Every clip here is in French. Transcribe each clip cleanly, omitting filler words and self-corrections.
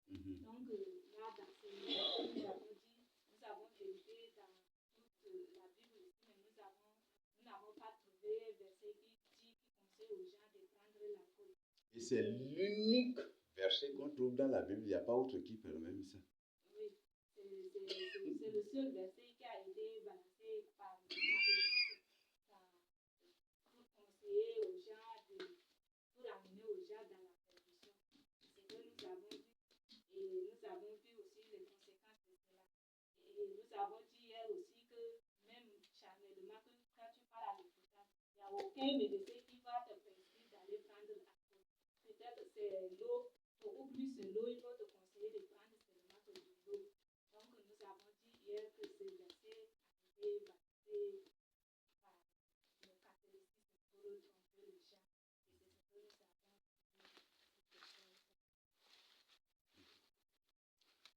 Mhm. Et c'est l'unique verset qu'on trouve dans la Bible. Il n'y a pas autre qui permet ça.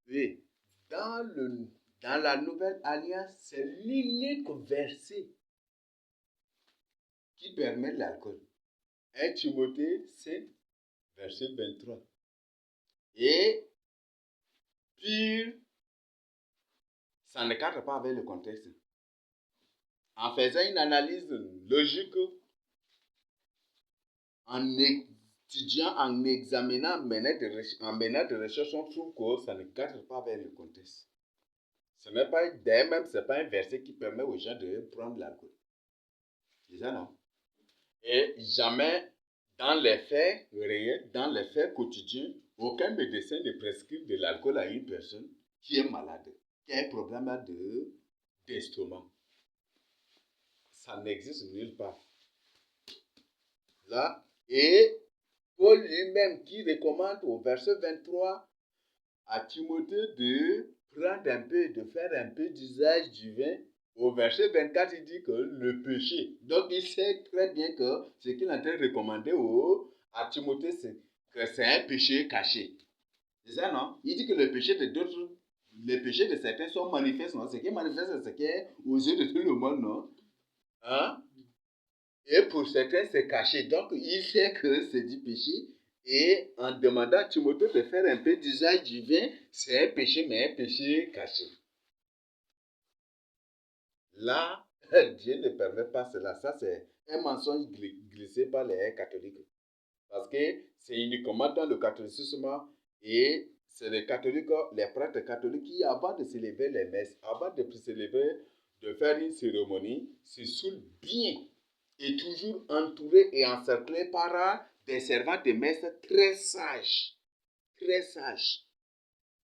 Oui, dans la Nouvelle Alliance, c'est l'unique verset qui permet l'alcool. 1 Timothée 5, verset 23. Et puis, ça ne cadre pas avec le contexte. En faisant une analyse logique, en étudiant, en examinant, en menant des recherches, on trouve que ça ne cadre pas avec le contexte. Ce n'est pas, d'ailleurs même, ce n'est pas un verset qui permet aux gens de prendre l'alcool. C'est ça, non? Et jamais, dans les faits réels, dans les faits quotidiens, aucun médecin ne prescrit de l'alcool à une personne qui est malade, qui a un problème d'estomac. Ça n'existe nulle part. Là, et Paul lui-même qui recommande au verset 23 à Timothée de prendre un peu, de faire un peu d'usage du vin. Au verset 24, il dit que le péché. Donc, il sait très bien que ce qu'il est en train de recommander à Timothée, c'est que c'est un péché caché. C'est ça, non? Il dit que le péché de d'autres, les péchés de certains sont manifestes, non? Ce qui est manifeste, c'est ce qui est aux yeux de tout le monde, non? Hein? Et pour certains, c'est caché. Donc, il sait que c'est du péché. Et en demandant à Timothée de faire un peu d'usage du vin, c'est un péché, mais un péché caché. Là, Dieu ne permet pas cela. Ça, c'est un mensonge glissé par les catholiques. Parce que c'est uniquement dans le catholicisme et c'est les catholiques, les prêtres catholiques qui, avant de célébrer les messes, avant de célébrer, de faire une cérémonie, se saoulent bien et toujours entourés et encerclés par des servants de messe très sages,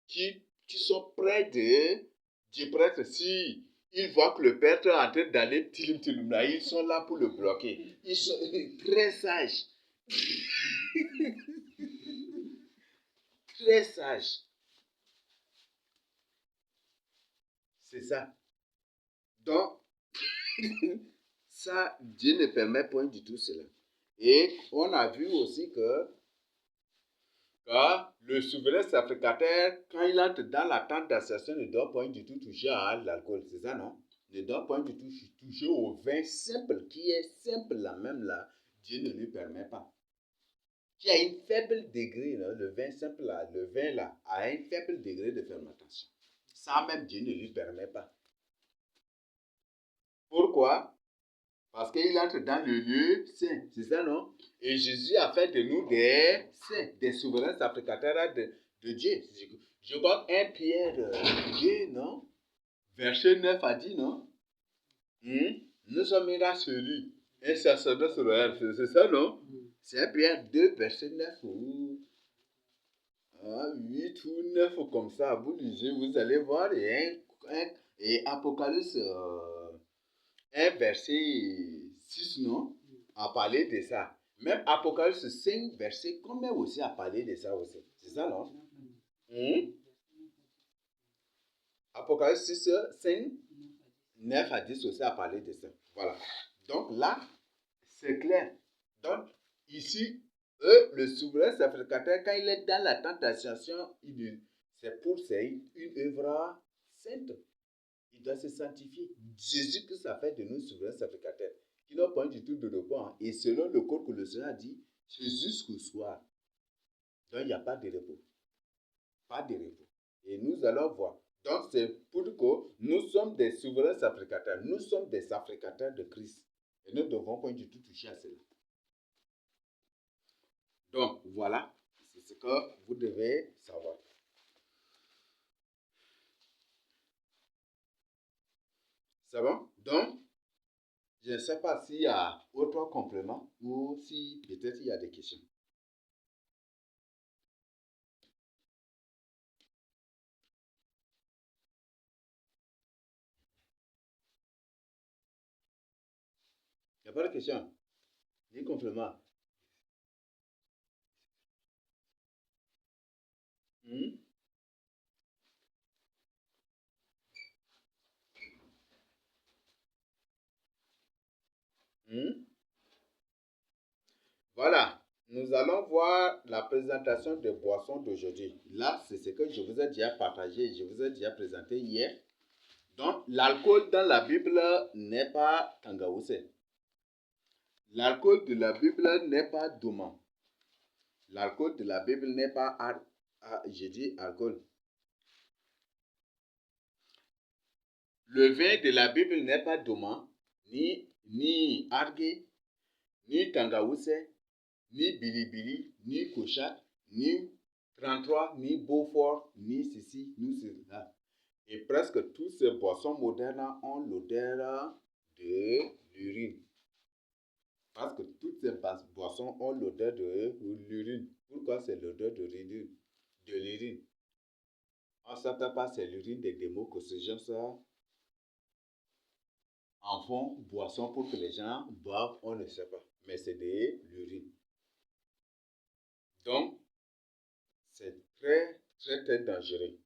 qui sont près du prêtre. Si ils voient que le prêtre est en train d'aller tilim là, ils sont là pour le bloquer. Ils sont très sages. Très sages. C'est ça. Donc, ça, Dieu ne permet point du tout cela. Et on a vu aussi que le souverain sacrificateur, quand il entre dans la tente d'association, ne doit point du tout toucher à l'alcool. C'est ça, non? Ne doit point du tout toucher au vin simple, qui est simple là même là. Dieu ne lui permet pas. Qui a un faible degré, là, le vin simple là, le vin là, a un faible degré de fermentation. Ça même, Dieu ne lui permet pas. Pourquoi? Parce qu'il entre dans le lieu saint, c'est ça, non? Et Jésus a fait de nous des saints, des souverains sacrificateurs de Dieu. Je crois 1 Pierre 2, non? Verset 9 a dit, non? Nous sommes mis dans celui, un sacerdoce royal, c'est ça, non? C'est 1 Pierre 2, verset 9 ou 8 ou 9 comme ça. Vous lisez, vous allez voir, et Apocalypse 1 verset 6, non? A parlé de ça. Même Apocalypse 5 verset combien aussi a parlé de ça aussi? C'est ça, non? Apocalypse 6, 5, 9 à 10 aussi a parlé de ça. Voilà. Donc là, c'est clair. Donc, ici, le souverain sacrificateur, quand il est dans la tentation, c'est une œuvre sainte. Il doit se sanctifier. Jésus-Christ a fait de nous souverains sacrificateurs, qui n'ont pas du tout de repos. Et selon le code que le Seigneur a dit, c'est jusqu'au soir. Donc, il n'y a pas de repos. Pas de repos. Et nous allons voir. Donc, c'est pour que nous sommes des souverains sacrificateurs. Nous sommes des sacrificateurs de Christ. Et nous ne devons pas du tout toucher à cela. Donc, voilà. C'est ce que vous devez savoir. C'est bon? Donc, je ne sais pas s'il y a autre complément ou si peut-être il y a des questions. Il n'y a pas de question. Ni complément. Hmm? Hmm? Voilà. Nous allons voir la présentation des boissons d'aujourd'hui. Là, c'est ce que je vous ai déjà partagé, je vous ai déjà présenté hier. Donc, l'alcool dans la Bible n'est pas Tangaouse. L'alcool de la Bible n'est pas Douma. L'alcool de la Bible n'est pas, j'ai dit alcool. Le vin de la Bible n'est pas Douma, ni Argue, ni Tangaouse, ni Bilibili, ni Koshat, ni 33, ni Beaufort, ni ceci, ni cela. Et presque toutes ces boissons modernes ont l'odeur de l'urine. Parce que toutes ces boissons ont l'odeur de l'urine. Pourquoi c'est l'odeur de l'urine? De l'urine. On ne s'appelle pas c'est l'urine des démons que ces gens en font boisson pour que les gens boivent, on ne sait pas. Mais c'est de l'urine. Donc, c'est très, très, très dangereux.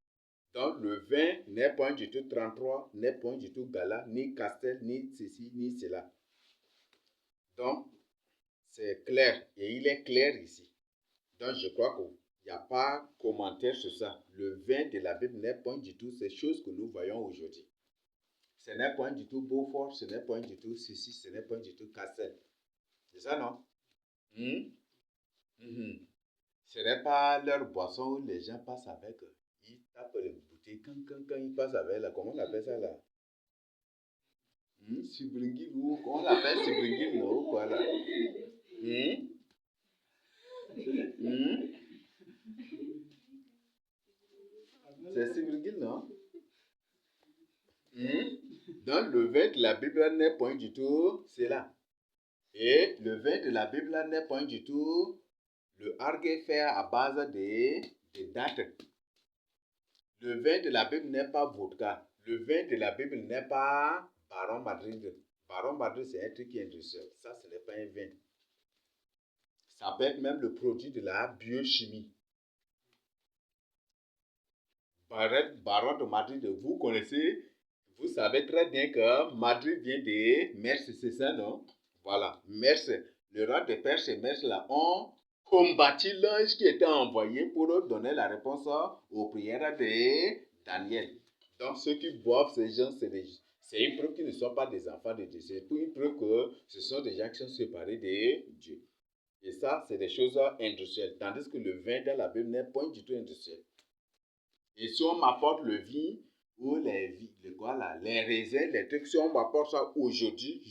Donc, le vin n'est point du tout 33, n'est point du tout Gala, ni Castel, ni ceci, ni cela. Donc, c'est clair. Et il est clair ici. Donc, je crois qu'il n'y a pas de commentaire sur ça. Le vin de la Bible n'est point du tout ces choses que nous voyons aujourd'hui. Ce n'est point du tout Beaufort, ce n'est point du tout ceci, ce n'est point du tout Castel. C'est ça, non? Ce n'est pas leur boisson où les gens passent avec. Ils tapent les bouteilles. Quand ils passent avec, là, comment on appelle ça là? Sibringil ou on l'appelle Sibringil, non? Quoi là? C'est Sibringil, non? Donc le vin de la Bible n'est point du tout cela. Et le vin de la Bible n'est point du tout le argué fait à base de dattes. Le vin de la Bible n'est pas vodka. Le vin de la Bible n'est pas Baron Madrid. Baron Madrid, c'est un truc qui est industriel. Ça, ce n'est pas un vin. Ça peut être même le produit de la biochimie. Baron de Madrid, vous connaissez, vous savez très bien que Madrid vient de Mers, c'est ça, non? Voilà, Mers, le roi de Perse et Mers là ont combattu l'ange qui était envoyé pour donner la réponse aux prières de Daniel. Donc ceux qui boivent ces gens, c'est une preuve qu'ils ne sont pas des enfants de Dieu. C'est une preuve que ce sont des gens qui sont séparés de Dieu. Et ça, c'est des choses industrielles. Tandis que le vin dans la Bible n'est point du tout industriel. Et si on m'apporte le vin ou les raisins, les trucs, si on m'apporte ça aujourd'hui,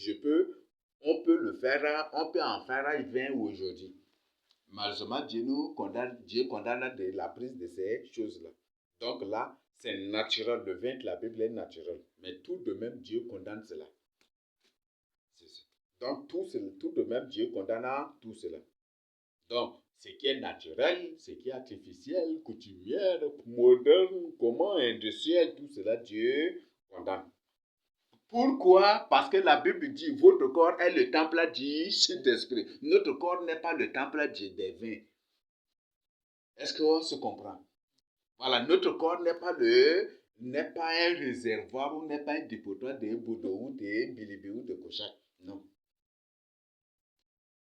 on peut en faire un vin aujourd'hui. Malheureusement, Dieu condamne de la prise de ces choses-là. Donc là, c'est naturel. Le vin de la Bible est naturel. Mais tout de même, Dieu condamne cela. C'est ça. Donc tout de même, Dieu condamne tout cela. Donc, ce qui est naturel, ce qui est artificiel, coutumière, moderne, comment industriel, tout cela, Dieu condamne. Pourquoi? Parce que la Bible dit, votre corps est le temple du Saint-Esprit. Notre corps n'est pas le temple des vins. Est-ce qu'on se comprend? Voilà, notre corps n'est pas un réservoir ou n'est pas un dépotoir de Boudou ou de Bilibi ou de Kochak. Non.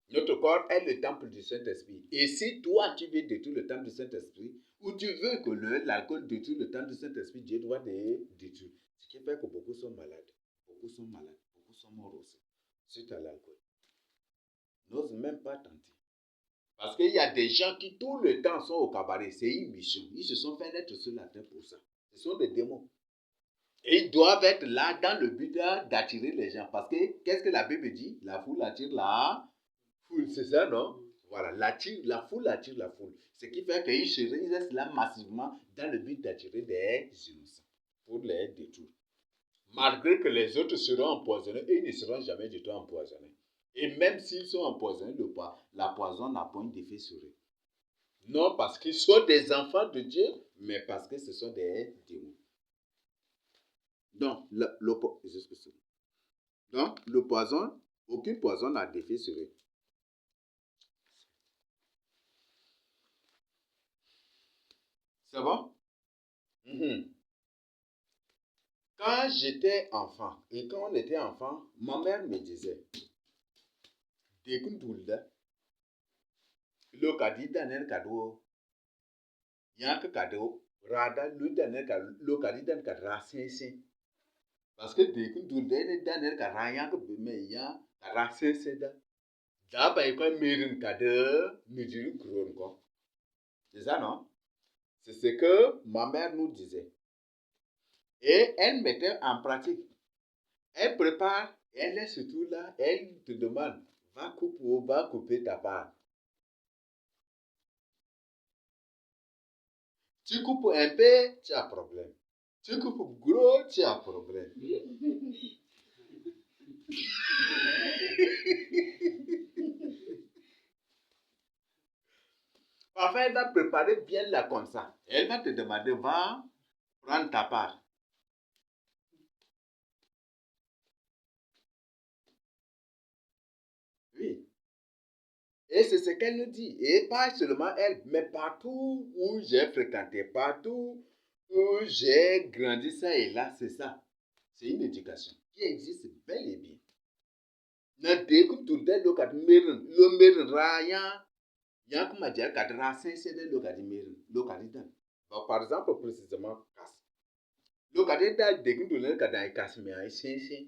Notre corps est le temple du Saint-Esprit. Et si toi, tu veux détruire le temple du Saint-Esprit, ou tu veux que l'alcool détruise le temple du Saint-Esprit, Dieu doit détruire. Ce qui fait que beaucoup sont malades. Beaucoup sont malades. Beaucoup sont morts aussi. Suite à l'alcool. N'ose même pas tenter. Parce qu'il y a des gens qui tout le temps sont au cabaret. C'est une mission. Ils se sont fait naître sur la terre pour ça. Ce sont des démons. Et ils doivent être là dans le but d'attirer les gens. Parce que, qu'est-ce que la Bible dit? La foule attire la foule. C'est ça, non? Voilà, la foule attire la foule. Ce qui fait qu'ils restent là massivement dans le but d'attirer des innocents pour les détruire. Malgré que les autres seront empoisonnés, ils ne seront jamais du tout empoisonnés. Et même s'ils sont empoisonnés, la poison n'a point d'effet sur eux. Non parce qu'ils sont des enfants de Dieu, mais parce que ce sont des démons. Donc, le poison, aucun poison n'a d'effet sur eux. C'est bon? Quand j'étais enfant, et quand on était enfant, ma mère me disait, Dekundulda, le kadida nen kado, yank kado, rada, le kadida kadra sensen. Parce que Dekundulda ne daner kadra yank bime yan, kadra sensen da. Da ba yikwa mirin kado, midiri kron ko. C'est ça, non? C'est ce que ma mère nous disait. Et elle mettait en pratique. Elle prépare, elle laisse tout là, elle te demande, va couper ta part. Tu coupes un peu, tu as problème. Tu coupes gros, tu as problème. Parfois, elle va préparer bien là comme ça. Elle va te demander, va prendre ta part. Oui. Et c'est ce qu'elle nous dit. Et pas seulement elle, mais partout où j'ai fréquenté, partout où j'ai grandi, ça et là, c'est ça. C'est une éducation qui existe bel et bien. Na deku tunde lokat merin, lo merin raya, yank madia kadra sense de lokadi merin, lokadi dan. Par exemple, précisément, kas. Lokadi da deku tunde kadai kas me ay sense,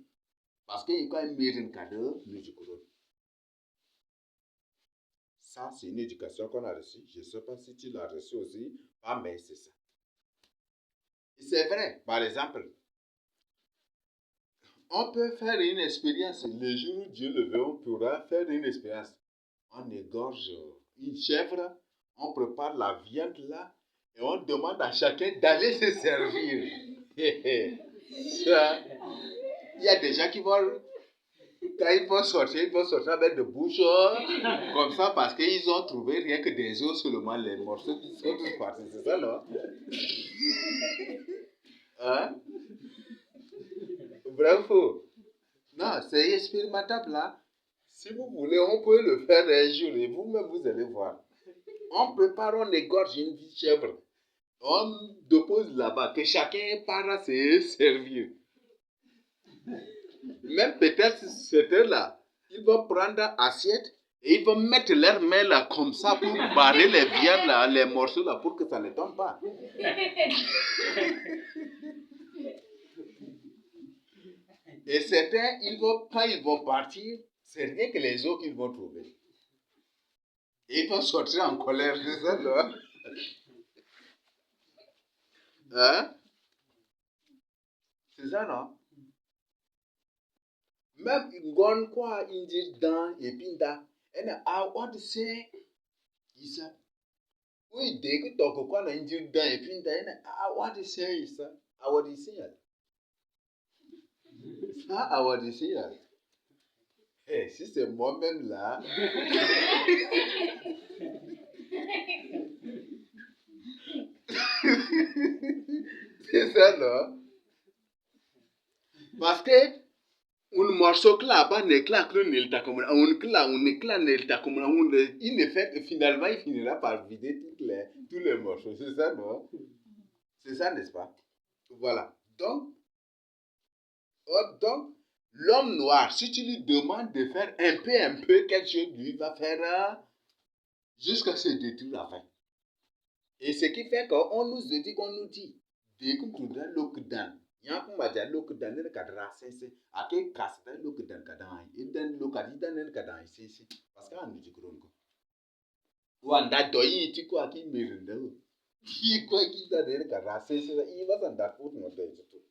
parce que il y a merin kado, mujikuro. Ça, c'est une éducation qu'on a reçue. Je ne sais pas si tu l'as reçue aussi, mais c'est ça. C'est vrai, par exemple, on peut faire une expérience. Le jour où Dieu le veut, on pourra faire une expérience. On égorge une chèvre, on prépare la viande là, et on demande à chacun d'aller se servir. Ça, il y a des gens qui vont, quand ils vont sortir avec de bouches comme ça parce qu'ils ont trouvé rien que des os seulement, les morceaux qui sont tous partis. C'est ça, non? Hein? Bravo. Non, c'est expérimentable là. Si vous voulez, on peut le faire un jour et vous-même vous allez voir. On prépare, on égorge une chèvre. On dépose là-bas, que chacun part se servir. Même peut-être c'était là, ils vont prendre assiette et ils vont mettre leurs mains là comme ça pour barrer les viandes là, les morceaux là pour que ça ne tombe pas. Et certains, quand ils vont partir, c'est rien que les autres qu'ils vont trouver. Et ils vont sortir en colère, c'est ça là? Hein? C'est ça, non? Même gon quoi injir dans et pinda. And I want to say, Isa. Oui, dès que tu quoi injir dans et pinda, I want to say, Isa. I want to say it. Ça, I want to say it. Eh, si c'est moi-même là. C'est ça, non? Parce que un morceau que là-bas n'éclat que n'éclat comme un éclat n'éclat comme il ne fait finalement il finira par vider tous les morceaux. C'est ça, non? C'est ça, n'est-ce pas? Voilà. Donc, l'homme noir, si tu lui demandes de faire un peu quelque chose, lui va faire jusqu'à se détruire la fin. Et ce qui fait qu'on nous dit, dès que tu dois l'okdan, yank maja l'okdan ne kadra sense, ake kasta l'okdan kadai, idan l'okadidan ne kadai sense, parce qu'on nous dit que Wanda doyi ti quoi qui mérinde. Qui quoi qui t'a donné qu'à racer, il va s'en dar pour notre tout.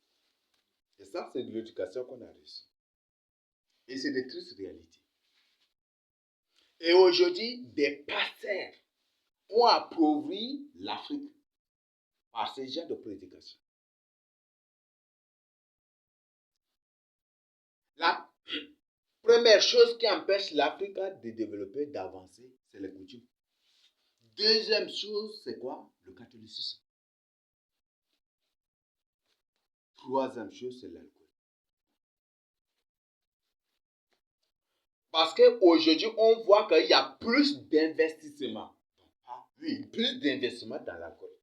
Et ça, c'est de l'éducation qu'on a reçue. Et c'est des tristes réalités. Et aujourd'hui, des pasteurs ont appauvri l'Afrique par ce genre de prédication. La première chose qui empêche l'Afrique de développer, d'avancer, c'est les coutumes. Deuxième chose, c'est quoi? Le catholicisme. Troisième chose, c'est l'alcool. Parce qu'aujourd'hui, on voit qu'il y a plus d'investissement. Oui, plus d'investissement dans l'alcool.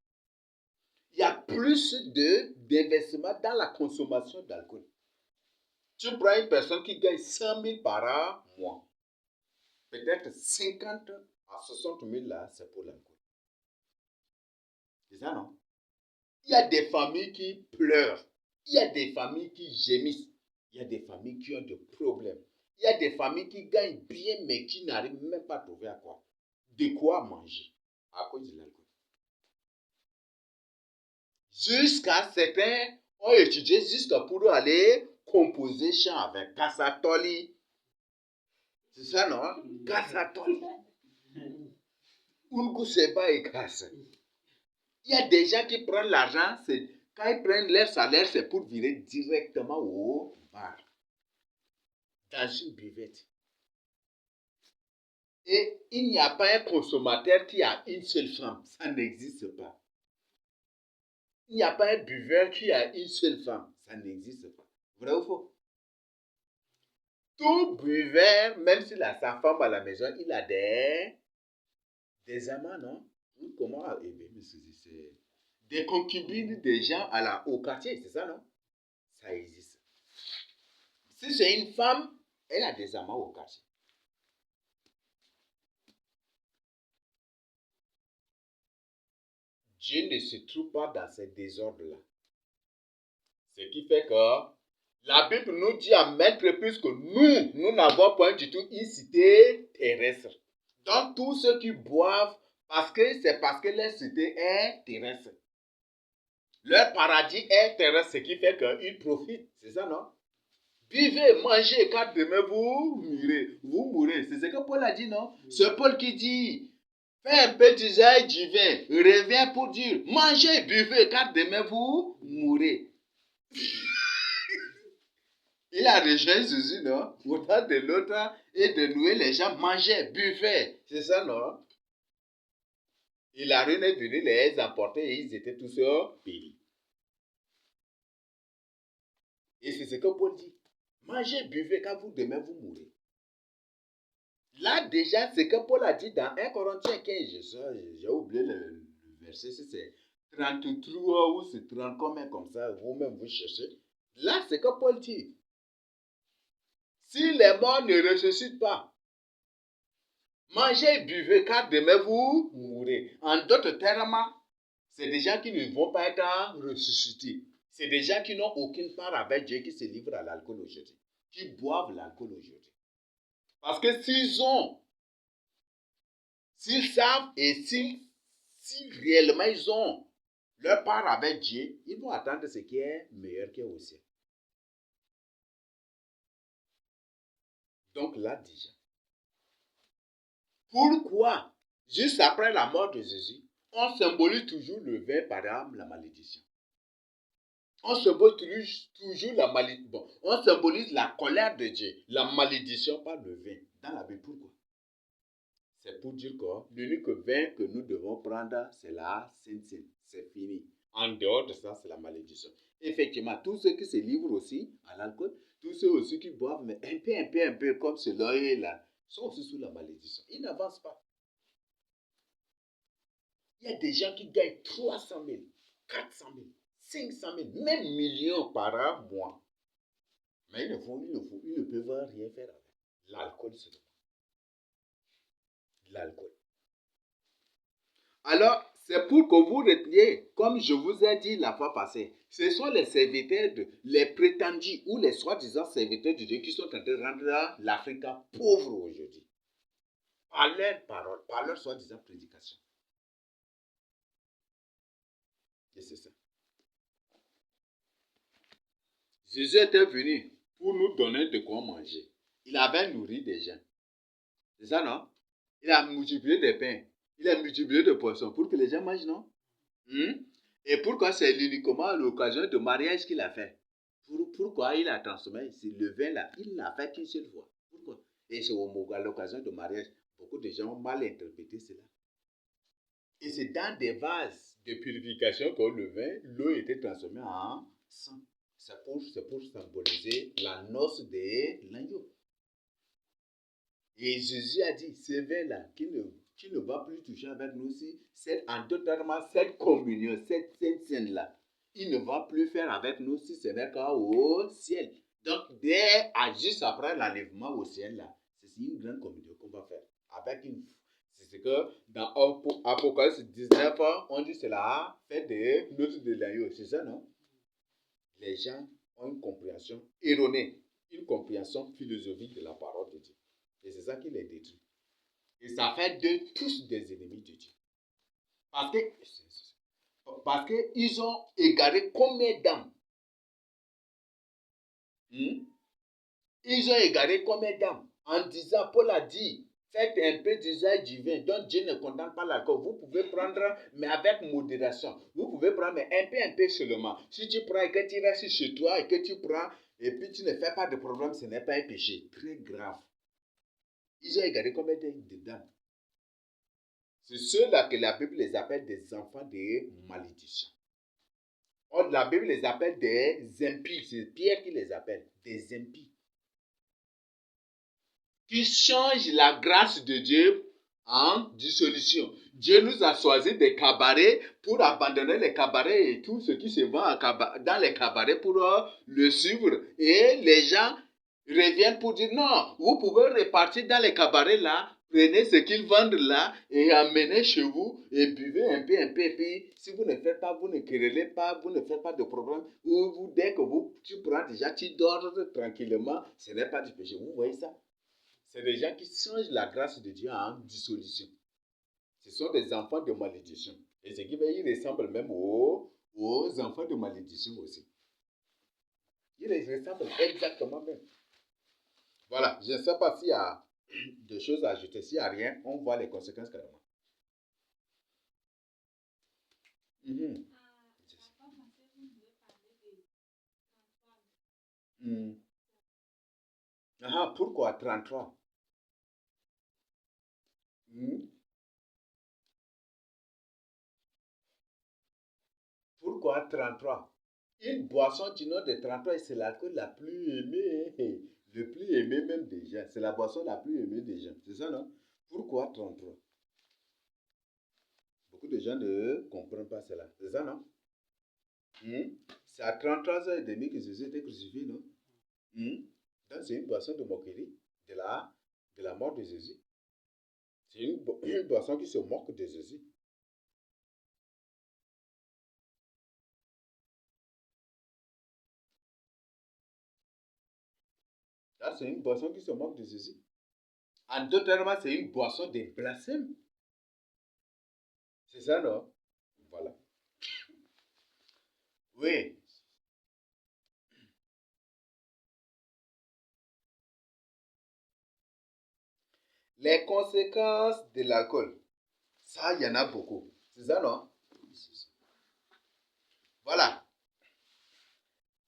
Il y a plus d'investissement dans la consommation d'alcool. Tu prends une personne qui gagne 100 000 par mois. Peut-être 50 à 60 000 là, c'est pour l'alcool. C'est ça, non? Il y a des familles qui pleurent. Il y a des familles qui gémissent. Il y a des familles qui ont des problèmes. Il y a des familles qui gagnent bien, mais qui n'arrivent même pas à trouver à quoi. De quoi manger à cause de l'alcool. Jusqu'à certains ont étudié jusqu'à pour aller composer chant avec Kassatoli. C'est ça, non? Kassatoli. Ungu Seba et Kassa. Il y a des gens qui prennent l'argent, quand ils prennent leur salaire, c'est pour virer directement au bar. Dans une buvette. Et il n'y a pas un consommateur qui a une seule femme. Ça n'existe pas. Il n'y a pas un buveur qui a une seule femme. Ça n'existe pas. Vrai ou faux? Tout buveur, même s'il a sa femme à la maison, il a des amants, non? Comment? C'est des concubines des gens au quartier, c'est ça, non? Ça existe. Si c'est une femme, elle a des amants au quartier. Dieu ne se trouve pas dans ces désordres-là. Ce qui fait que la Bible nous dit à maintes reprises que nous n'avons pas du tout une cité terrestre. Donc tous ceux qui boivent, c'est parce que leur cité est terrestre. Leur paradis est terrestre, ce qui fait qu'ils profitent. C'est ça, non? Buvez, mangez, car demain vous mourrez. Vous mourrez. C'est ce que Paul a dit, non? C'est Paul qui dit, fais un peu d'usage du vin, reviens pour dire, mangez, buvez, car demain vous mourrez. Il a rejoint Jésus, non? Autant de l'autre et de louer les gens, mangeaient, buvaient. C'est ça, non? Et la reine est venue les emporter et ils étaient tous péris. Et c'est ce que Paul dit. Mangez, buvez, car vous demain vous mourrez. Là déjà, c'est ce que Paul a dit dans 1 Corinthiens 15. J'ai oublié le verset, c'est 33 ou c'est 30 comme ça, vous-même vous cherchez. Là, c'est ce que Paul dit. Si les morts ne ressuscitent pas, mangez et buvez, car demain vous mourrez. En d'autres termes, c'est des gens qui ne vont pas être ressuscités. C'est des gens qui n'ont aucune part avec Dieu, qui se livrent à l'alcool aujourd'hui, qui boivent l'alcool aujourd'hui. Parce que s'ils savent et si réellement ils ont leur part avec Dieu, ils vont attendre ce qui est meilleur qui est au ciel. Donc là déjà. Pourquoi, juste après la mort de Jésus, on symbolise toujours le vin par exemple la malédiction? On symbolise toujours la malédiction. Bon, on symbolise la colère de Dieu, la malédiction par le vin. Dans la Bible, pourquoi? C'est pour dire que l'unique vin que nous devons prendre, c'est la Sainte-Seine. C'est fini. En dehors de ça, c'est la malédiction. Effectivement, tous ceux qui se livrent aussi à l'alcool, tous ceux aussi qui boivent, mais un peu, comme celui là, sont aussi sous la malédiction. Ils n'avancent pas. Il y a des gens qui gagnent 300 000, 400 000, 500 000, même millions par mois. Mais ils ne peuvent rien faire avec. L'alcool, c'est l'alcool. Alors, c'est pour que vous reteniez, comme je vous ai dit la fois passée, ce sont les serviteurs, les prétendus ou les soi-disant serviteurs de Dieu qui sont en train de rendre l'Afrique pauvre aujourd'hui. par leur parole, par leur soi-disant prédication. Et c'est ça. Jésus était venu pour nous donner de quoi manger. Il avait nourri des gens. C'est ça, non? Il a multiplié des pains. Il a multiplié des poissons pour que les gens mangent, non? Et pourquoi c'est uniquement à l'occasion de mariage qu'il a fait? Pourquoi il a transformé le vin là? Il l'a fait qu'une seule fois. Pourquoi? Et c'est à l'occasion de mariage. Beaucoup de gens ont mal interprété cela. Et c'est dans des vases de purification que le vin, l'eau était transformée en sang. C'est pour symboliser la noce de l'agneau. Et Jésus a dit, ce vin-là, qui ne va plus toucher avec nous aussi, en d'autres termes, cette communion, cette sainte scène-là, il ne va plus faire avec nous si ce n'est qu'au ciel. Donc, juste après l'enlèvement au ciel, là, c'est une grande communion qu'on va faire. C'est ce que dans Apocalypse 19, on dit cela, fait de noces de l'agneau. C'est ça, non? Les gens ont une compréhension erronée, une compréhension philosophique de la parole de Dieu. Et c'est ça qui les détruit. Et ça fait d'eux tous des ennemis de Dieu. Parce qu'ils ont égaré combien d'âmes? Ils ont égaré combien d'âmes? En disant, Paul a dit, faites un peu d'usage du vin, donc Dieu ne condamne pas l'alcool. Vous pouvez prendre, mais avec modération. Vous pouvez prendre, mais un peu seulement. Si tu prends et que tu restes chez toi et que tu prends, et puis tu ne fais pas de problème, ce n'est pas un péché. Très grave. Ils ont égaré combien d'âmes? C'est ceux-là que la Bible les appelle des enfants de malédiction. Or, la Bible les appelle des impies. C'est Pierre qui les appelle des impies. Qui changent la grâce de Dieu en dissolution. Dieu nous a choisi des cabarets pour abandonner les cabarets et tout ce qui se vend dans les cabarets pour le suivre. Et les gens reviennent pour dire non, vous pouvez repartir dans les cabarets là, prenez ce qu'ils vendent là et amenez chez vous et buvez un peu. Et puis, si vous ne faites pas, vous ne querellez pas, vous ne faites pas de problème, ou dès que tu prends déjà, tu dors tranquillement, ce n'est pas du péché. Vous voyez ça? C'est des gens qui changent la grâce de Dieu en dissolution. Ce sont des enfants de malédiction. Et ce qui fait qu'ils ressemblent même aux enfants de malédiction aussi. Ils ressemblent exactement même. Voilà, je ne sais pas s'il y a des choses à ajouter. S'il n'y a rien, on voit les conséquences carrément. Pourquoi 33? Pourquoi 33? Une boisson du nom de 33, c'est l'alcool la plus aimée, le plus aimé même des gens. C'est la boisson la plus aimée des gens. C'est ça, non? Pourquoi 33? Beaucoup de gens ne comprennent pas cela. C'est ça, non? C'est à 33h30 que Jésus était crucifié, non? Donc, c'est une boisson de moquerie de la mort de Jésus. C'est une boisson qui se moque de Jésus. Là, c'est une boisson qui se moque de Jésus. En d'autres termes, c'est une boisson de blasphème. C'est ça, non? Voilà. Oui. Les conséquences de l'alcool. Ça, il y en a beaucoup. C'est ça, non? Voilà.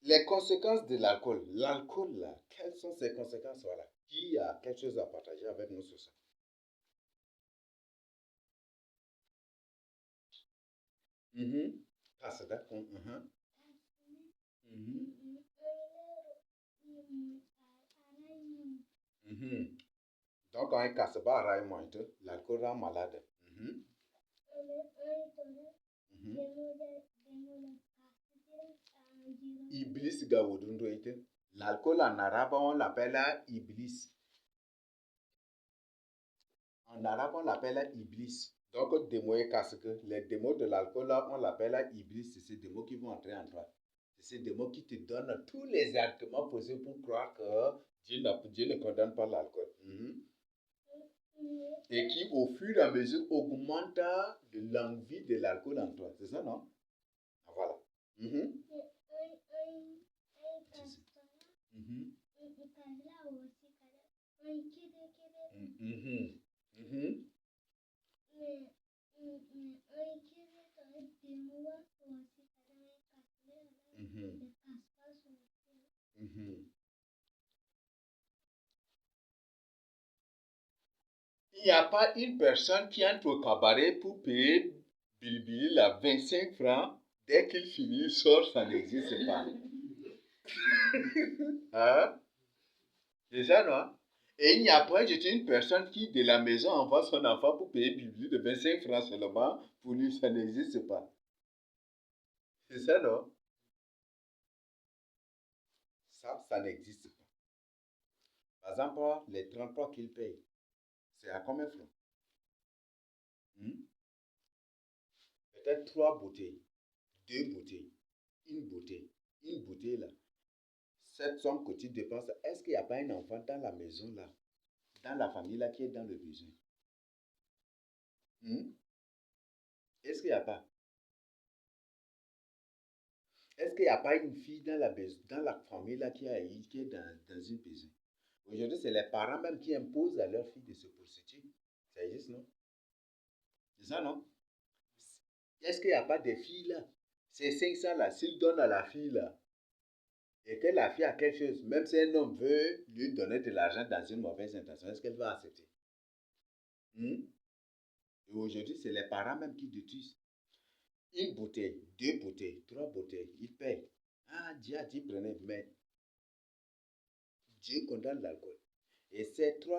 Les conséquences de l'alcool. L'alcool, là, quelles sont ses conséquences? Voilà. Qui a quelque chose à partager avec nous sur ça? Ah, c'est d'accord. Donc, quand il casse pas, l'alcool rend malade. Iblis gawodundo ite. L'alcool en arabe, on l'appelle iblis. En arabe, on l'appelle iblis. Donc, démons et casque. Les démons de l'alcool, on l'appelle iblis. C'est ces démons qui vont entrer en toi. C'est ces démons qui te donnent tous les arguments possibles pour croire que Dieu ne condamne pas l'alcool. et qui, au fur et à mesure, augmente l'envie de l'alcool en toi. C'est ça, non? Voilà. Mhm. Mhm. Mhm. Mhm. Mhm. Mhm. Il n'y a pas une personne qui entre au cabaret pour payer Bilibili la 25 francs. Dès qu'il finit, il sort, ça n'existe pas. Hein? C'est ça, non? Et il n'y a pas, j'étais une personne qui, de la maison, envoie son enfant pour payer Bilibili de 25 francs seulement. Pour lui, ça n'existe pas. C'est ça, non? Ça n'existe pas. Par exemple, les 33 qu'il paye, c'est à combien de francs? Hmm? Peut-être 3 bouteilles, 2 bouteilles, une bouteille là. Cette somme que tu dépenses, est-ce qu'il n'y a pas un enfant dans la maison là, dans la famille là, qui est dans le besoin? Hmm? Est-ce qu'il n'y a pas? Est-ce qu'il n'y a pas une fille dans la famille là qui est dans une besoin? Aujourd'hui, c'est les parents même qui imposent à leur fille de se prostituer. Ça existe, non? C'est ça, non? Est-ce qu'il n'y a pas des filles là? Ces 500 là, s'ils donnent à la fille là, et que la fille a quelque chose, même si un homme veut lui donner de l'argent dans une mauvaise intention, est-ce qu'elle va accepter? Hmm? Et aujourd'hui, c'est les parents même qui détruisent. Une bouteille, 2 bouteilles, 3 bouteilles, ils payent. Ah, Dieu a dit prenez, mais Dieu condamne l'alcool. Et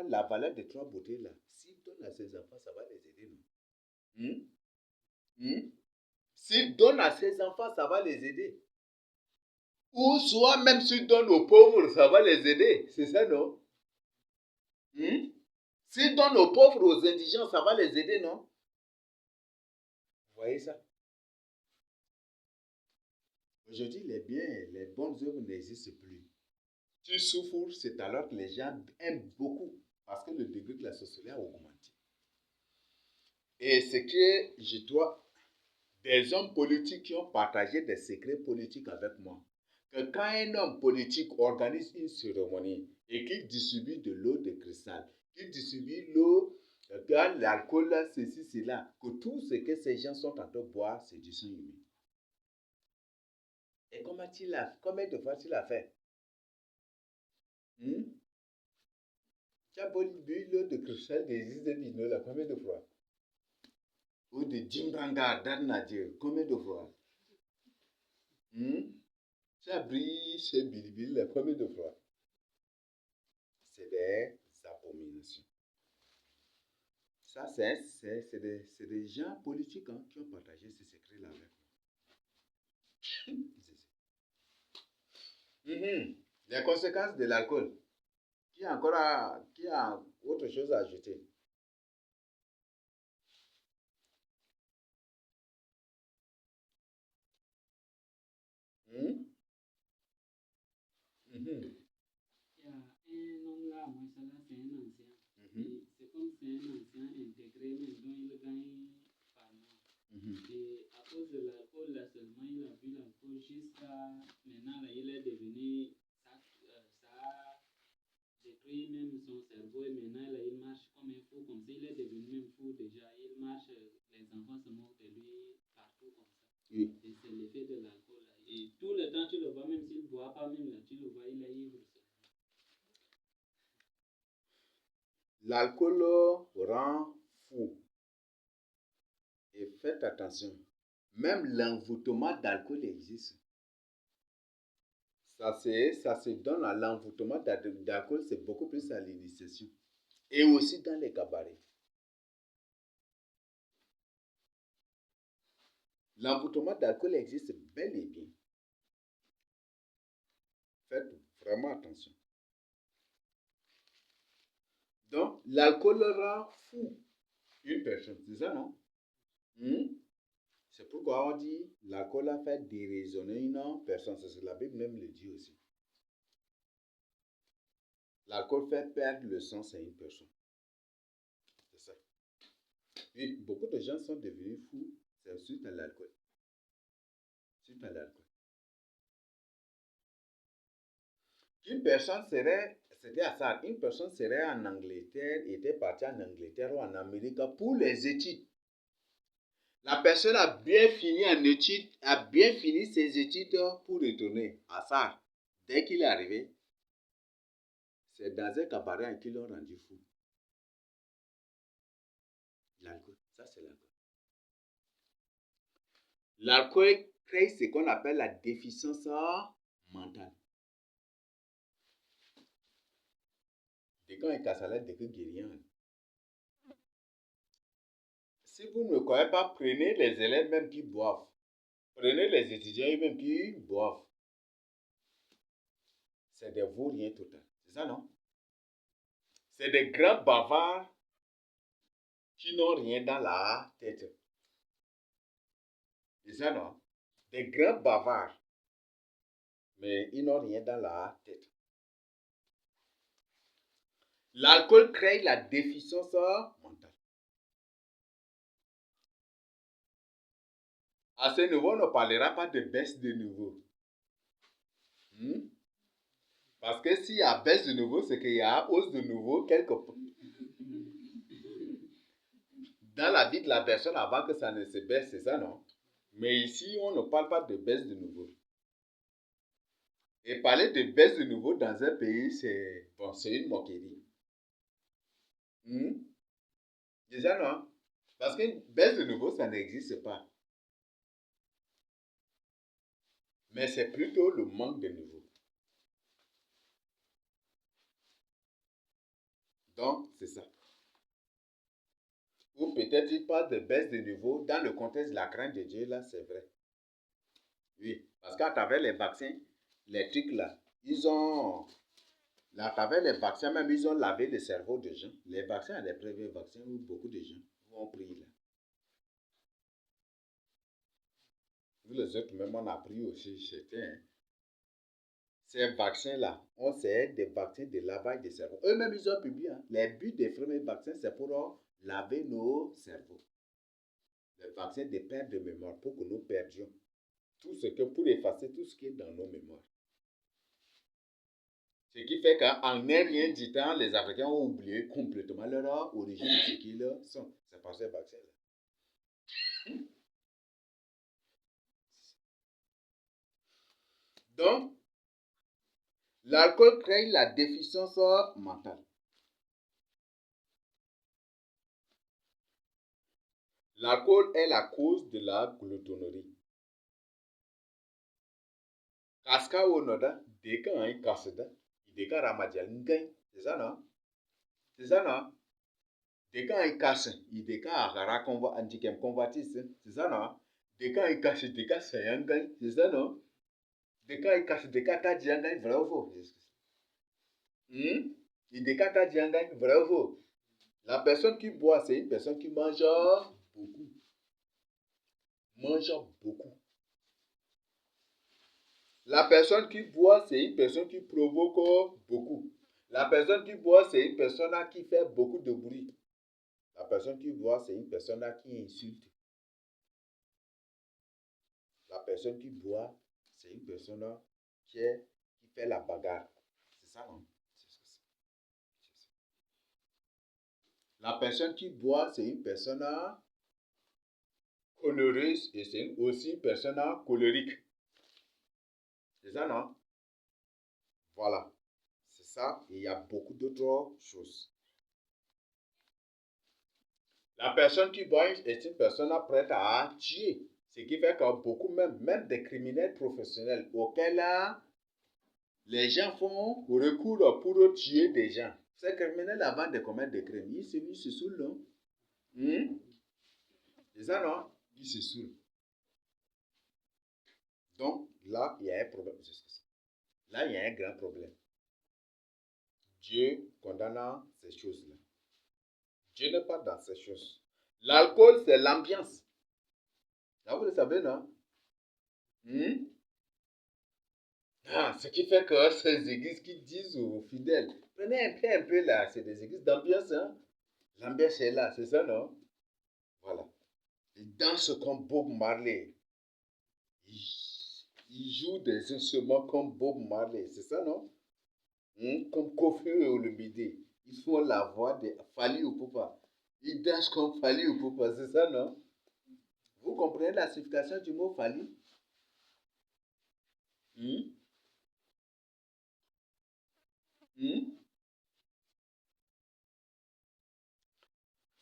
la valeur de 3 bouteilles là, s'il donne à ses enfants, ça va les aider, non? Hmm? Hmm? S'il donne à ses enfants, ça va les aider. Ou soit même s'il donne aux pauvres, ça va les aider. C'est ça, non? Hmm? S'il donne aux pauvres, aux indigents, ça va les aider, non? Vous voyez ça? Aujourd'hui, les biens, les bonnes œuvres n'existent plus. Tu souffres, c'est alors que les gens aiment beaucoup parce que le degré de la société a augmenté. Et ce que je dois, des hommes politiques qui ont partagé des secrets politiques avec moi, que quand un homme politique organise une cérémonie et qu'il distribue de l'eau de cristal, qu'il distribue l'eau, l'alcool, ceci, cela, que tout ce que ces gens sont en train de boire, c'est du sang humain. Et combien de fois il a fait? Hmm? Tu as beau bu l'eau de cristal des îles de Dino, là, combien de fois? Ou de Jimbranga, d'Arnadir, combien de fois? Hmm? Tu as bu chez Bilibili, là, combien de fois? C'est des abominations. Ça, c'est des gens politiques hein, qui ont partagé ces secrets-là avec nous. Les conséquences de l'alcool. Qui a autre chose à ajouter? Hmm? Mhm. Il y a un homme là, moi, ça là, c'est un ancien. Et c'est comme c'est un ancien intégré, mais dont il gagne par mois. Et à cause de l'alcool, là seulement, il a bu l'alcool jusqu'à maintenant, là, il est devenu, ça détruit même son cerveau. Et maintenant, là, il marche comme un fou, comme ça. Il est devenu même fou déjà. Il marche, les enfants se moquent de lui partout comme ça. Oui. Et c'est l'effet de l'alcool, là. Et tout le temps, tu le vois, même s'il ne boit pas, même là, tu le vois, il est ivre. L'alcool rend fou. Et faites attention, même l'envoûtement d'alcool existe. Ça se donne à l'envoûtement d'alcool, c'est beaucoup plus à l'initiation. Et aussi dans les cabarets. L'envoûtement d'alcool existe bel et bien. Faites vraiment attention. Donc, l'alcool rend fou une personne, c'est ça, non? C'est pourquoi on dit l'alcool a fait déraisonner une personne. C'est ce que la Bible même le dit aussi. L'alcool fait perdre le sens à une personne. C'est ça. Oui, beaucoup de gens sont devenus fous, c'est suite à l'alcool. Suite à l'alcool. Une personne serait, c'était à ça, une personne serait en Angleterre, était partie en Angleterre ou en Amérique pour les études. La personne a bien fini en études, a bien fini ses études pour retourner à ça. Dès qu'il est arrivé, c'est dans un cabaret qu'ils l'ont rendu fou. L'alcool, ça c'est l'alcool. L'alcool crée ce qu'on appelle la déficience mentale. Dès quand il casse la dès que guérien. Si vous ne connaissez pas, prenez les élèves même qui boivent. Prenez les étudiants même qui boivent. C'est des vauriens total. C'est ça, non? C'est des grands bavards qui n'ont rien dans la tête. C'est ça, non? Des grands bavards. Mais ils n'ont rien dans la tête. L'alcool crée la déficience mentale. À ce niveau, on ne parlera pas de baisse de niveau. Parce que s'il y a baisse de niveau, c'est qu'il y a hausse de niveau quelque part. Dans la vie de la personne avant que ça ne se baisse, c'est ça, non? Mais ici, on ne parle pas de baisse de niveau. Et parler de baisse de niveau dans un pays, c'est bon, une moquerie. C'est ça, non? Parce qu'une baisse de niveau, ça n'existe pas. Mais c'est plutôt le manque de niveau. Donc, c'est ça. Ou peut-être il parle de baisse de niveau dans le contexte de la crainte de Dieu, là, c'est vrai. Oui, parce qu'à travers les vaccins, les trucs là, ils ont, à travers les vaccins même, ils ont lavé le cerveau des gens. Les vaccins, les premiers vaccins où beaucoup de gens ont pris là. Nous les autres, même on a pris aussi, c'était, hein. Ces vaccins-là, on sait des vaccins de lavage de cerveau. Eux-mêmes, ils ont publié, hein, les buts des premiers vaccins, c'est pour laver nos cerveaux. Les vaccins de perte de mémoire, pour que nous perdions tout ce que, pour effacer tout ce qui est dans nos mémoires. Ce qui fait qu'en un rien du temps, les Africains ont oublié complètement leur origine de ce qu'ils sont. C'est par ces vaccins-là. Donc, l'alcool crée la déficience mentale. L'alcool est la cause de la gloutonnerie. Kaska onoda, deka un kaseda, deka ramadjal ngai. C'est ça, non? C'est ça, non? Deka un kasse, deka agara antikem convertis. C'est ça, non? Deka un kasse, deka sayangai. C'est ça, non? Deka un kasse, deka tadjangai, vrai ou faux? Deka tadjangai, vrai ou faux? La personne qui boit, c'est une personne qui mange beaucoup. Mange beaucoup. La personne qui boit, c'est une personne qui provoque beaucoup. La personne qui boit, c'est une personne qui fait beaucoup de bruit. La personne qui boit, c'est une personne qui insulte. La personne qui boit, c'est une personne qui fait la bagarre. C'est ça, non? C'est ça. La personne qui boit, c'est une personne colérique et c'est aussi une personne colérique. C'est ça, non? Voilà. C'est ça. Et il y a beaucoup d'autres choses. La personne qui boit est une personne prête à tuer. Ce qui fait que beaucoup, même des criminels professionnels auxquels les gens font recours pour tuer des gens. Ces criminels, avant de commettre des crimes, ils se saoulent, non? C'est ça, non? Ils se saoulent. Donc, là, il y a un problème. Là, il y a un grand problème. Dieu condamne ces choses-là. Dieu n'est pas dans ces choses. L'alcool, c'est l'ambiance. Là, vous le savez, non? Ce qui fait que ces églises qui disent aux fidèles, prenez un peu là, c'est des églises d'ambiance, hein? L'ambiance est là, c'est ça, non? Voilà. Il danse comme Bob Marley. Il joue des instruments comme Bob Marley. C'est ça, non? Comme Kofi Olomide. Ils font la voix de Fali Ipupa. Ils dansent comme Fali Ipupa. C'est ça, non? Vous comprenez la signification du mot Fali? Hmm? Hmm?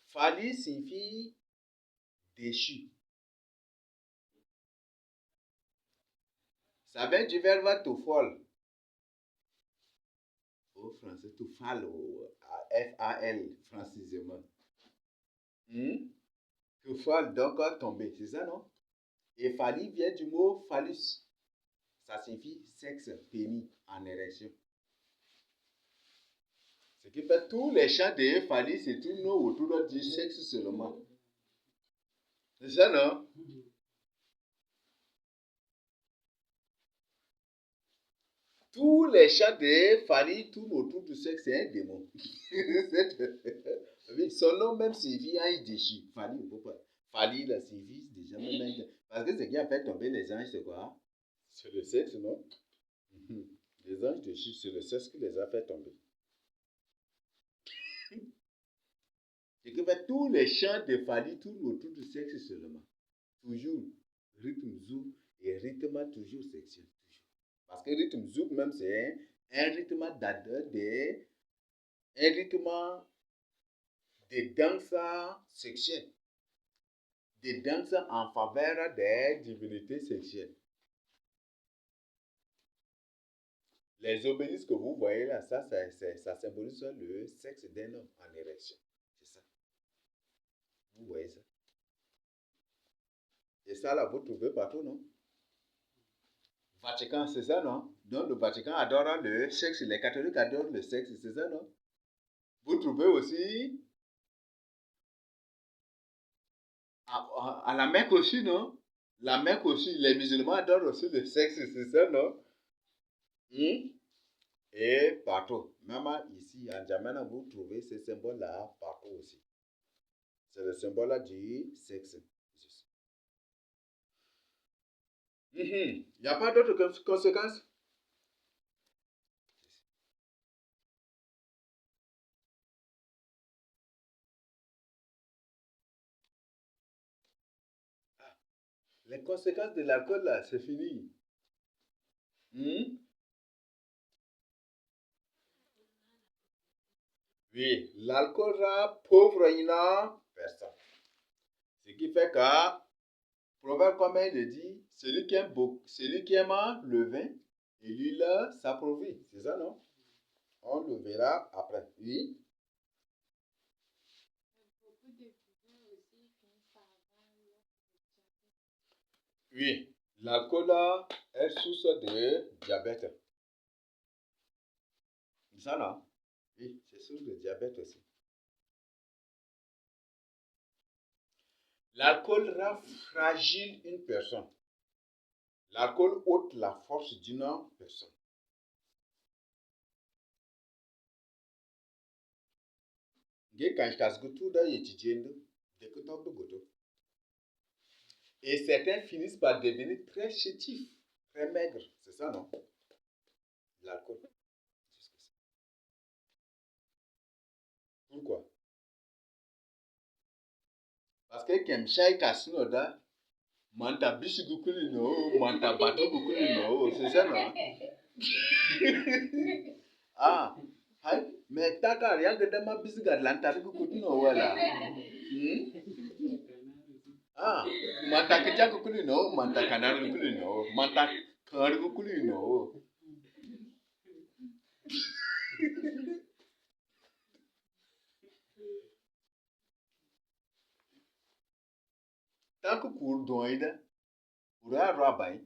Fali signifie déchu. Ça vient du verbe to fall. Au français, to fall, F-A-L, francisement. To fall, donc tomber, c'est ça, non? Et Fali vient du mot phallus. Ça signifie sexe, pénis, en érection. Ce qui fait tous les chants de Fali, c'est tout nous autour du sexe seulement. C'est ça, non? Tous les chants de Fali tournent autour du sexe, c'est un démon. Son nom même signifie ange déchu. Fali, pourquoi? Fali, là, signifie déjà même ange. Parce que ce qui a fait tomber les anges, c'est quoi? C'est le sexe, non? Les anges déchus, c'est le sexe qui les a fait tomber. Ce qui fait tous les chants de Fali tournent autour du sexe seulement. Toujours rythme zouk et rythme toujours sexuel. Parce que rythme zouk même, c'est un rythme un rythme de danse sexuelle. De danse en faveur des divinités sexuelles. Les obélisques que vous voyez là, ça symbolise le sexe d'un homme en érection. C'est ça. Vous voyez ça. Et ça là, vous trouvez partout, non? Vatican, c'est ça, non? Donc le Vatican adore le sexe, les catholiques adorent le sexe, c'est ça, non? Vous trouvez aussi à la Mecque aussi, non? La Mecque aussi, les musulmans adorent aussi le sexe, c'est ça, non? Et partout. Même ici, en Djamena, vous trouvez ces symboles-là partout aussi. C'est le symbole du sexe. Il n'y a pas d'autres conséquences? Les conséquences de l'alcool, là, c'est fini. Oui, l'alcool rend pauvre une personne. Ce qui fait que, proverbe comme il le dit, celui qui aime le vin et l'huile s'approvit. C'est ça, non? On le verra après. Oui. Oui, l'alcool est source de diabète. C'est ça, non? Oui, c'est source de diabète aussi. L'alcool rend fragile une personne. L'alcool ôte la force d'une personne. Et certains finissent par devenir très chétifs, très maigres. C'est ça, non? L'alcool. Pourquoi? Parce que Kemshai Kasnoda, Manta Bishigukuli no, Manta Bato Gukuli no, c'est ça, non? Ah, mais t'as rien que de ma bisiga de l'antari Gukuli no, voilà. Ah, Manta Kitja Gukuli no, Manta Kanar Gukuli no, Manta Kar Gukuli no. Tant que pour doida, pour un rabbin,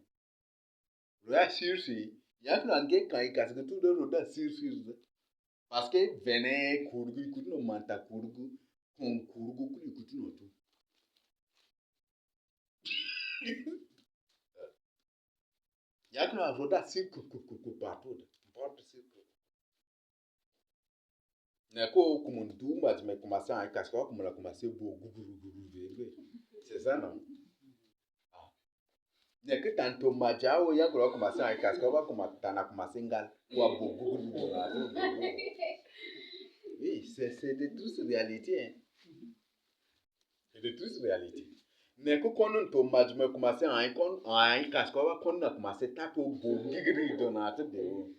pour un sursi, il y a un gars quand il casse que tout le monde a sursi. Parce que venez, kurgu, écoute, no manta kurgu, kon kurgu, écoute, no tout. Il y a un roda cirque partout, porte cirque. Comme tout, moi, je me commencé à casser, comme on a commencé beaucoup. C'est ça, non? Ne que tanto maja o ya gro commencé à casser, comme t'en as commencé à gal, ou à beaucoup. Oui, c'est de tous réalité, hein. C'est de tous réalité. Ne que quand on tombe, je me commencé à un casque, on a commencé à taper au bout, gris de notre bureau.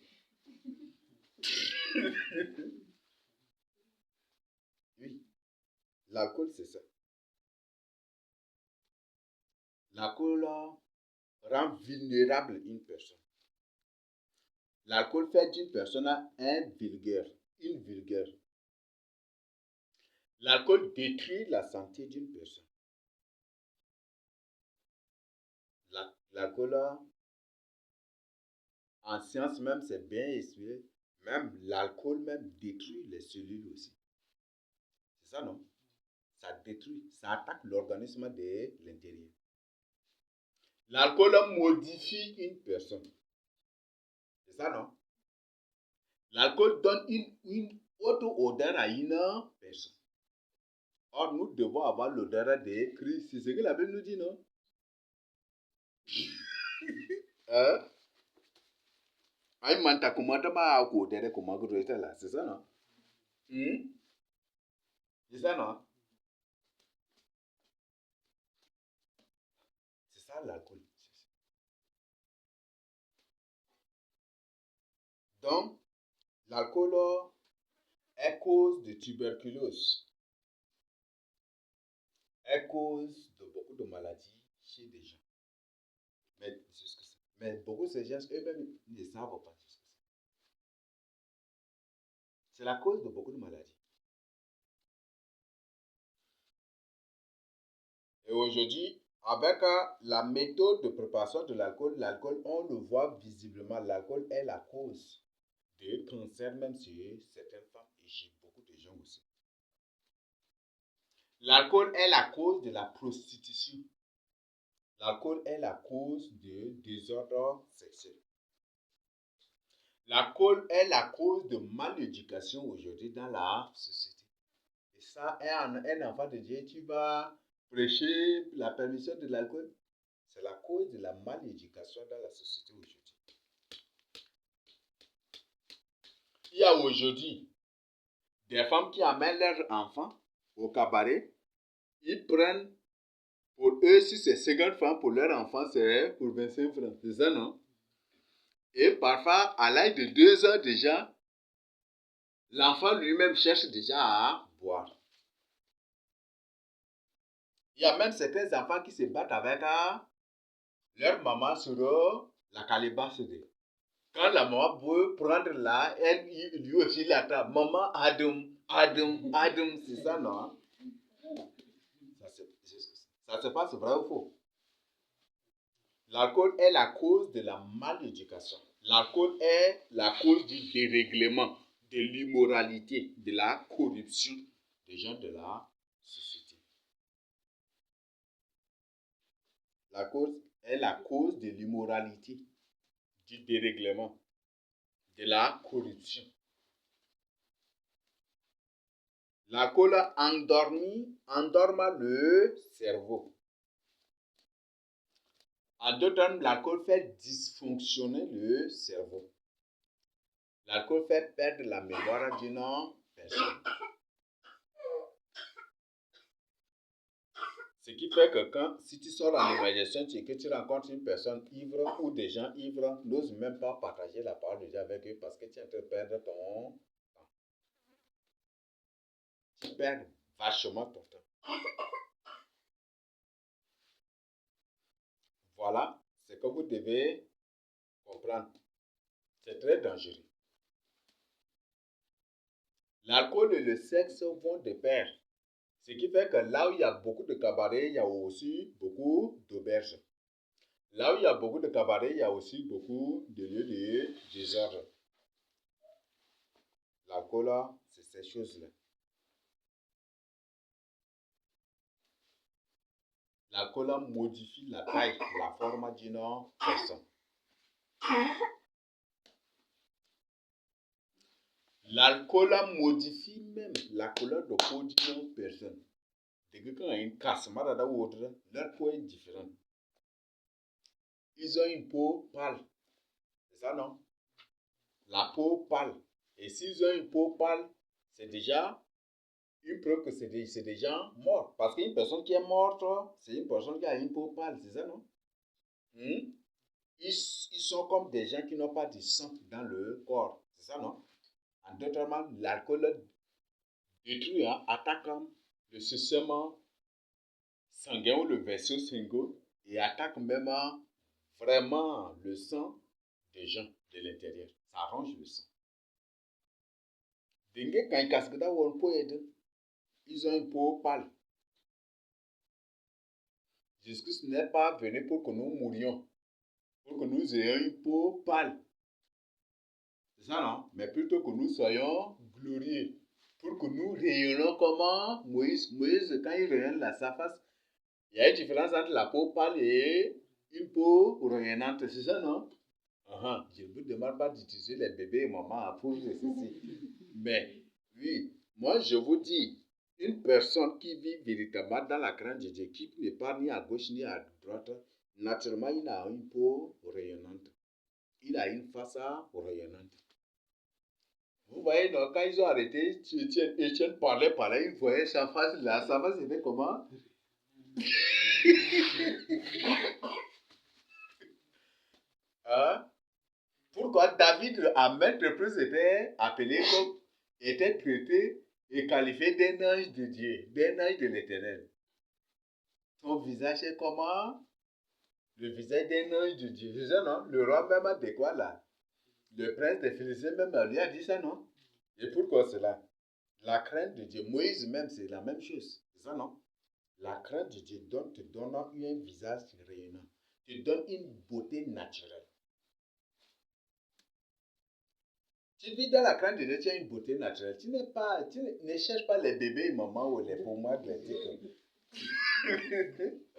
Oui, l'alcool, c'est ça. L'alcool rend vulnérable une personne. L'alcool fait d'une personne une vulgaire. L'alcool détruit la santé d'une personne. L'alcool, en science même, c'est bien expliqué. Même l'alcool même détruit les cellules aussi. C'est ça, non? Ça détruit, ça attaque l'organisme de l'intérieur. L'alcool modifie une personne. C'est ça, non? L'alcool donne une autre odeur à une personne. Or, nous devons avoir l'odeur de Christ. C'est ce que la Bible nous dit, non? Hein? Aïe, manta kumata ba ako tere kumago resta là, c'est ça, non? C'est ça, non? C'est ça l'alcool. Donc, l'alcool est cause de tuberculose, est cause de beaucoup de maladies chez des gens. Mais beaucoup de ces gens eux-mêmes ne savent pas ce que c'est. C'est la cause de beaucoup de maladies. Et aujourd'hui, avec la méthode de préparation de l'alcool, on le voit visiblement, l'alcool est la cause de cancer, même chez certaines femmes et chez beaucoup de gens aussi. L'alcool est la cause de la prostitution. L'alcool est la cause de désordre sexuel. L'alcool est la cause de maléducation aujourd'hui dans la société. Et ça, un enfant de Dieu, tu vas prêcher la permission de l'alcool. C'est la cause de la maléducation dans la société aujourd'hui. Il y a aujourd'hui des femmes qui amènent leurs enfants au cabaret. Ils prennent, pour eux, si c'est 50 francs, pour leur enfant, c'est pour 25 francs. C'est ça, non? Et parfois, à l'âge de 2 ans déjà, l'enfant lui-même cherche déjà à boire. Il y a même certains enfants qui se battent avec leur maman sur la calebasse. Quand la maman veut prendre là, elle, lui aussi l'attend. Maman, Adam, c'est ça, non? Ça se passe vrai ou faux? L'alcool est la cause de la maléducation. L'alcool est la cause du dérèglement, de l'immoralité, de la corruption des gens de la société. L'alcool est la cause de l'immoralité, du dérèglement, de la corruption. L'alcool endorme le cerveau. En d'autres termes, l'alcool fait dysfonctionner le cerveau. L'alcool fait perdre la mémoire d'une personne. Ce qui fait que si tu sors en évaluation et que tu rencontres une personne ivre ou des gens ivres, n'ose même pas partager la parole de Dieu avec eux parce que tu es en train de perdre ton temps. Tu perds vachement ton temps. Voilà ce que vous devez comprendre. C'est très dangereux. L'alcool et le sexe vont de pair. Ce qui fait que là où il y a beaucoup de cabarets, il y a aussi beaucoup d'auberges. Là où il y a beaucoup de cabarets, il y a aussi beaucoup de lieux de désordre. L'alcool, c'est ces choses-là. L'alcool modifie la taille, la forme d'une personne. L'alcool modifie même la couleur de peau d'une personne. Dès que quand il y a une casse, leur peau est différente. Ils ont une peau pâle. C'est ça, non? La peau pâle. Et s'ils ont une peau pâle, c'est déjà une preuve que c'est des gens morts. Parce qu'une personne qui est morte, c'est une personne qui a une peau pâle. C'est ça, non? Ils sont comme des gens qui n'ont pas de sang dans le corps. C'est ça, non? En d'autres termes, l'alcool détruit, attaque le système sanguin ou le vaisseau sanguin et attaque même vraiment le sang des gens de l'intérieur. Ça arrange le sang. Dengue, quand ils cassent ils ont une peau pâle. Jésus n'est pas venu pour que nous mourions, pour que nous ayons une peau pâle. C'est ça, non? Mais plutôt que nous soyons glorieux, pour que nous rayonnons comme Moïse. Moïse, quand il rayonne sa face, il y a une différence entre la peau pâle et une peau rayonnante. C'est ça, non? Je ne vous demande pas d'utiliser les bébés et maman pour ceci. Mais, oui, moi je vous dis, une personne qui vit véritablement dans la crainte de Dieu, qui n'est pas ni à gauche ni à droite, naturellement, il a une peau rayonnante. Il a une face rayonnante. Vous voyez, donc, quand ils ont arrêté, Étienne parlait, il voyait sa face là, sa face c'était comment? Pourquoi David, à maintes reprises, était appelé comme, était traité et qualifié d'un ange de Dieu, d'un ange de l'Éternel. Son visage est comment? Le visage d'un ange de Dieu. C'est ça, non? Le roi même a dit quoi là? Le prince des Philistins même lui a dit ça, non? Et pourquoi cela? La crainte de Dieu. Moïse même, c'est la même chose. C'est ça, non? La crainte de Dieu te donne un visage rayonnant. Te donne une beauté naturelle. Tu vis dans la crainte de Dieu, tu as une beauté naturelle. Tu ne cherches pas les bébés et maman ou les pommades, les trucs.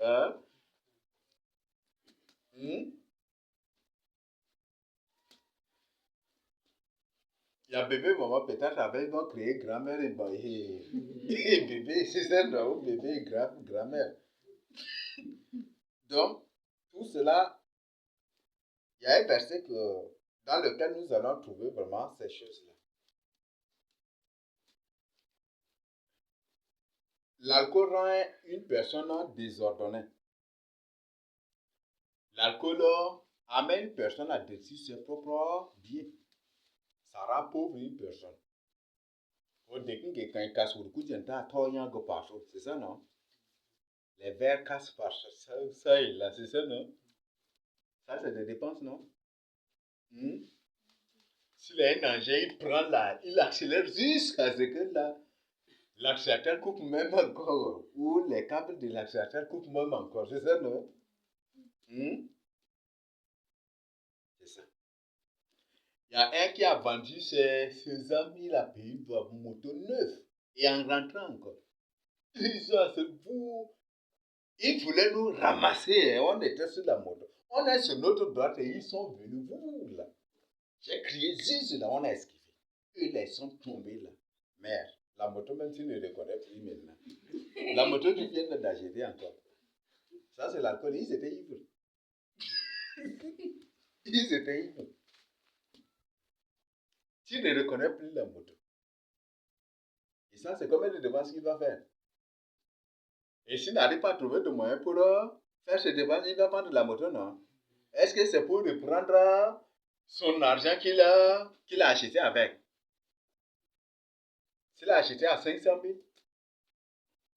Hein? Il y a bébé, maman, peut-être avec, ils vont créer grand-mère et bébé, c'est ça, non? Bébé et grand-mère. Donc, tout cela, il y a un verset dans lequel nous allons trouver vraiment ces choses-là. L'alcool rend une personne désordonnée. L'alcool amène une personne à détruire ses propres biens. Ça rend pauvre une personne. C'est ça, non? Les verres cassent par ça et là, c'est ça, non? Ça, c'est des dépenses, non? S'il a un engin, il prend là, il accélère jusqu'à ce que là, l'accélérateur coupe même encore. Ou les câbles de l'accélérateur coupent même encore. C'est ça, non? C'est ça. Il y a un qui a vendu ses amis, il a payé une moto neuve. Et en rentrant encore, ils voulaient nous ramasser. On était sur la moto. On est sur notre droite et ils sont venus. Là. J'ai crié, zizou, là, on a esquivé. Eux, là, ils sont tombés là. Merde, la moto, même si tu ne le connais plus maintenant. La moto, tu viens d'acheter encore. Ça, c'est l'alcool. Ils étaient ivres. Ils étaient ivres. Tu ne reconnais plus la moto. Et ça, c'est combien de dépenses qu'il va faire? Et s'il n'arrive pas à trouver de moyens pour faire ses dépenses, il va vendre la moto, non? Est-ce que c'est pour reprendre son argent qu'il a acheté avec? S'il a acheté à 500 000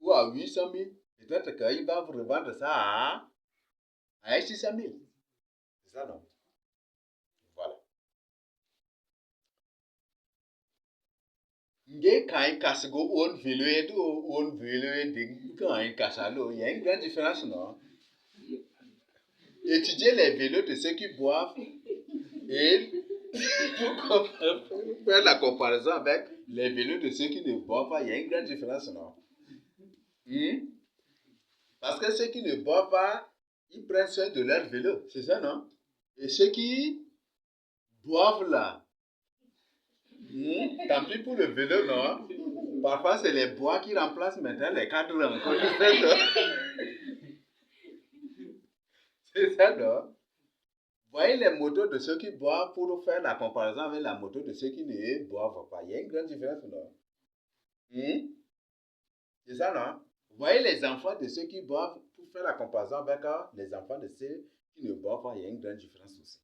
ou à 800 000, peut-être qu'il va revendre ça à 600 000. C'est ça, non? Voilà. Il y a une grande différence, non? Étudier les vélos de ceux qui boivent et pour faire la comparaison avec les vélos de ceux qui ne boivent pas, il y a une grande différence, non? Parce que ceux qui ne boivent pas, ils prennent soin de leur vélo, c'est ça, non? Et ceux qui boivent là, Tant pis pour le vélo, non? Parfois, c'est les bois qui remplacent maintenant les cadres encore. C'est ça, non? Voyez les motos de ceux qui boivent pour faire la comparaison avec la moto de ceux qui ne boivent pas. Il y a une grande différence, non? C'est ça, non? Voyez les enfants de ceux qui boivent pour faire la comparaison avec les enfants de ceux qui ne boivent pas. Il y a une grande différence aussi.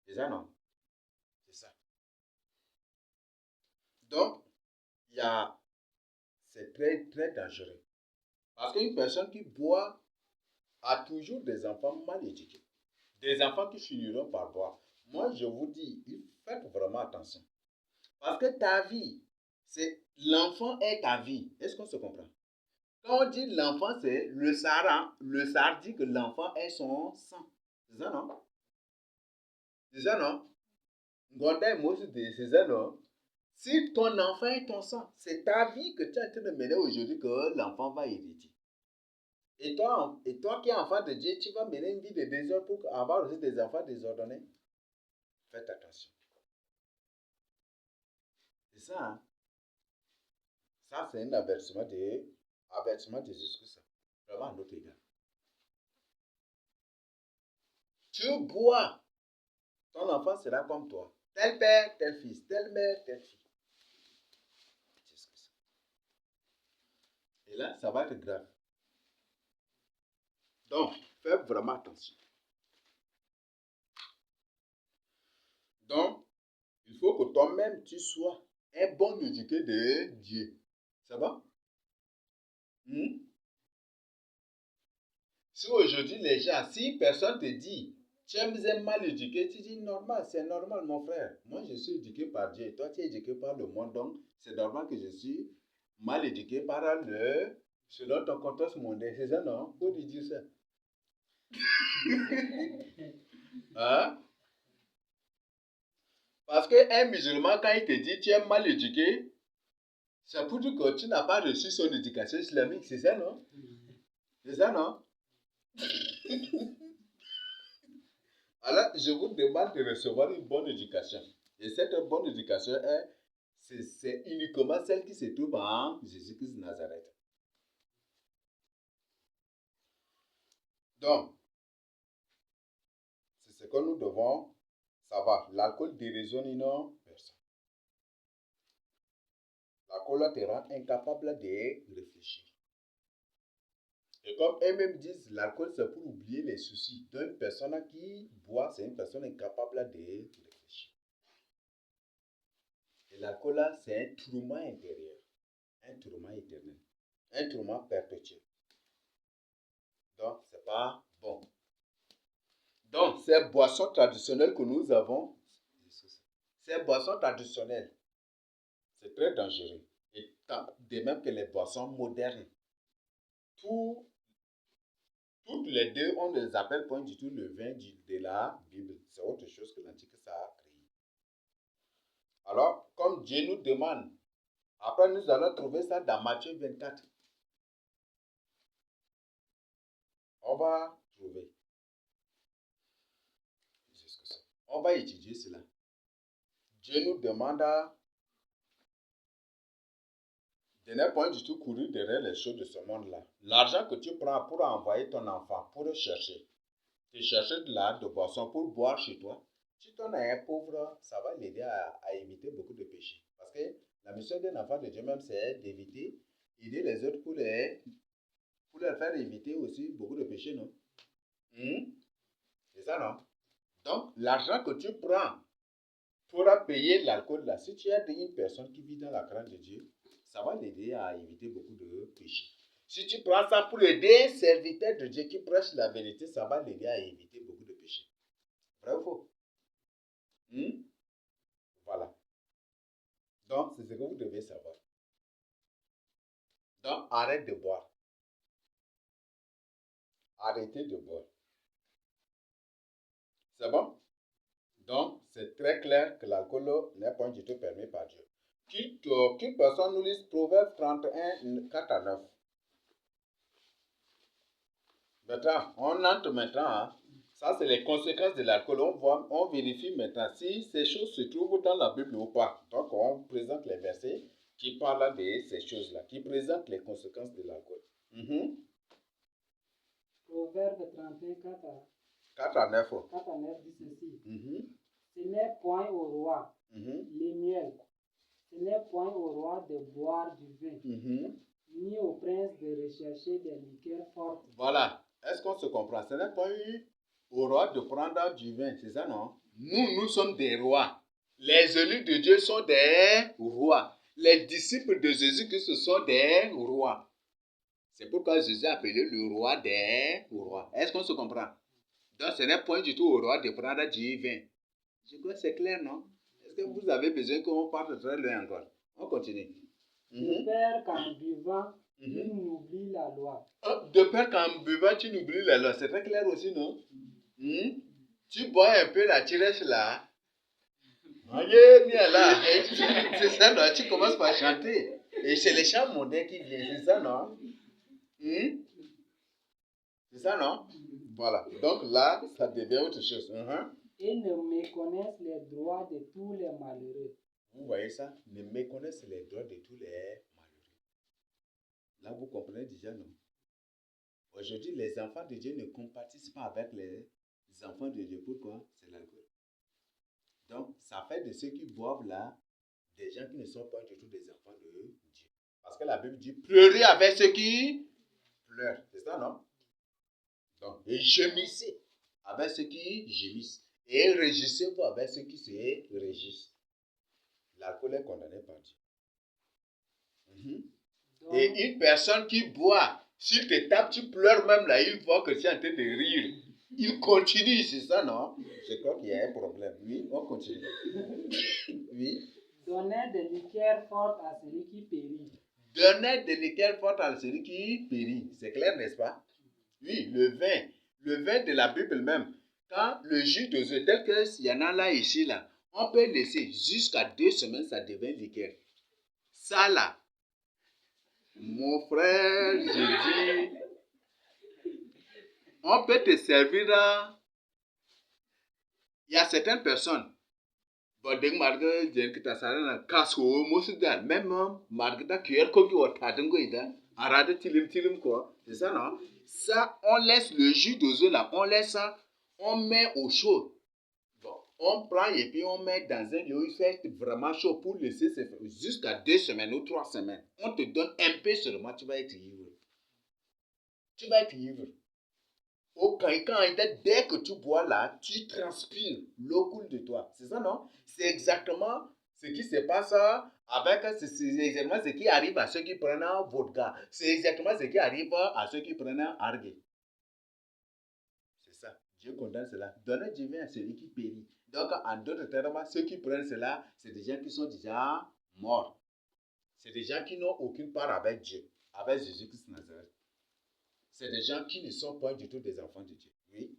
C'est ça, non? C'est ça. Donc, c'est très, très dangereux. Parce qu'une personne qui boit a toujours des enfants mal éduqués. Des enfants qui finiront par boire. Moi, je vous dis, faites vraiment attention. Parce que ta vie, l'enfant est ta vie. Est-ce qu'on se comprend? Quand on dit l'enfant, c'est le Sahara. Le Sahara dit que l'enfant est son sang. C'est ça, non? C'est ça, non? C'est ça, non? Si ton enfant est ton sang, c'est ta vie que tu es en train de mener aujourd'hui que l'enfant va hériter. Et toi qui es enfant de Dieu, tu vas mener une vie de désordre pour avoir aussi des enfants désordonnés. Faites attention. C'est ça, hein? Ça, c'est un avertissement de Jésus-Christ. Vraiment à notre égard. Tu bois, ton enfant sera comme toi. Tel père, tel fils, telle mère, telle fille. Et là, ça va être grave. Donc, faites vraiment attention. Donc, il faut que toi-même, tu sois un bon éduqué de Dieu. Ça va? Si aujourd'hui, les gens, si personne te dit, tu es mal éduqué, tu dis normal, c'est normal, mon frère. Moi, je suis éduqué par Dieu. Toi, tu es éduqué par le monde. Donc, c'est normal que je suis mal éduqué par selon ton contexte mondial. C'est ça, non? Faut lui dire ça. Hein? Parce qu'un musulman, quand il te dit tu es mal éduqué, c'est pour dire que tu n'as pas reçu son éducation islamique. C'est ça, non? C'est ça, non? Alors, je vous demande de recevoir une bonne éducation. Et cette bonne éducation, c'est uniquement celle qui se trouve en Jésus-Christ de Nazareth. Donc, c'est ce que nous devons savoir. L'alcool déraisonne une personne. L'alcool te rend incapable de réfléchir. Et comme eux-mêmes disent, l'alcool c'est pour oublier les soucis. Donc, une personne qui boit, c'est une personne incapable de réfléchir. Et l'alcool là, c'est un tourment intérieur, un tourment éternel, un tourment perpétuel. Donc, c'est pas bon. Donc, ces boissons traditionnelles que nous avons, ces boissons traditionnelles, c'est très dangereux. Et de même que les boissons modernes. Toutes les deux, on ne les appelle point du tout le vin de la Bible. C'est autre chose que l'Antique ça a créé. Alors, comme Dieu nous demande, après nous allons trouver ça dans Matthieu 24. On va trouver. On va étudier cela. Dieu nous demande de ne point du tout courir derrière les choses de ce monde-là. L'argent que tu prends pour envoyer ton enfant, pour chercher de boisson pour boire chez toi, si ton as un pauvre, ça va l'aider à éviter beaucoup de péchés. Parce que la mission d'un enfant de Dieu même, c'est d'éviter, aider les autres pour leur faire éviter aussi beaucoup de péchés, non? C'est ça, non? Donc, l'argent que tu prends pour payer l'alcool, là, si tu as une personne qui vit dans la crainte de Dieu, ça va l'aider à éviter beaucoup de péchés. Si tu prends ça pour aider un serviteur de Dieu qui prêche la vérité, ça va l'aider à éviter beaucoup de péchés. Vrai ou faux? Voilà. Donc, c'est ce que vous devez savoir. Donc, arrête de boire. Arrêtez de boire. C'est bon? Donc, c'est très clair que l'alcool n'est pas du tout permis par Dieu. Qu'une personne nous lise Proverbe 31, 4 à 9. Maintenant, on entre maintenant. Ça, c'est les conséquences de l'alcool. On vérifie maintenant si ces choses se trouvent dans la Bible ou pas. Donc, on présente les versets qui parlent de ces choses-là, qui présentent les conséquences de l'alcool. Proverbe 31, 4 à 9. 4 à 9 dit ceci. Ce n'est point au roi les miels, ce n'est point au roi de boire du vin, ni au prince de rechercher des liqueurs fortes. Voilà. Est-ce qu'on se comprend? Ce n'est pas au roi de prendre du vin, c'est ça, non? Nous sommes des rois. Les élus de Dieu sont des rois. Les disciples de Jésus-Christ, ce sont des rois. C'est pourquoi Jésus a appelé le roi des rois. Est-ce qu'on se comprend? Donc, ce n'est point du tout au roi de prendre du vin. Je crois que c'est clair, non? Est-ce que vous avez besoin qu'on parte très loin encore? On continue. De peur qu'en buvant, il n'oublie la loi. De peur qu'en buvant, tu n'oublies la loi. C'est très clair aussi, non? Tu bois un peu la tiresse là. Là. C'est ça, non? Tu commences par chanter. Et c'est les chants mondains qui viennent. C'est ça, non? C'est ça, non? Voilà. Donc là, ça devient autre chose. Et ne méconnaissent les droits de tous les malheureux. Vous voyez ça? Ne méconnaissent les droits de tous les malheureux. Là, vous comprenez déjà, non? Aujourd'hui, les enfants de Dieu ne compatissent pas avec les enfants de Dieu. Pourquoi? C'est l'alcool. Donc, ça fait de ceux qui boivent là, des gens qui ne sont pas du tout des enfants de Dieu. Parce que la Bible dit, pleurez avec ceux qui pleurent. C'est ça, non? Donc, et gémissez avec ceux qui gémissent. Et régissez-vous avec ceux qui se régissent. L'alcool est condamné par Dieu. Et une personne qui boit, s'il te tape, tu pleures même là, il voit que tu es en train de rire. Il continue, c'est ça, non? Je crois qu'il y a un problème. Oui, on continue. Oui. Donnez des liqueurs fortes à celui qui périt. Donnez des liqueurs fortes à celui qui périt. C'est clair, n'est-ce pas? Oui, le vin de la Bible même. Quand le jus d'œuf, tel qu'il y en a là, ici, là, on peut laisser jusqu'à 2 semaines, ça devient liqueur. Ça là, mon frère, je dis, on peut te servir là. Il y a certaines personnes, même c'est ça, non? Ça, on laisse le jus d'œuf là, on laisse ça, on met au chaud. Bon, on prend et puis on met dans un lieu où il fait vraiment chaud pour laisser jusqu'à 2 semaines ou 3 semaines. On te donne un peu seulement, tu vas être ivre. Tu vas être ivre. Dès que tu bois là, tu transpires, l'eau coule de toi. C'est ça, non? C'est exactement ce qui se passe avec, c'est exactement ce qui arrive à ceux qui prennent un vodka. C'est exactement ce qui arrive à ceux qui prennent un argué. C'est ça. Dieu condamne cela. Donnez du vin à celui qui périt. Donc, en d'autres termes, ceux qui prennent cela, c'est des gens qui sont déjà morts. C'est des gens qui n'ont aucune part avec Dieu, avec Jésus-Christ Nazareth. C'est des gens qui ne sont pas du tout des enfants de Dieu. Oui.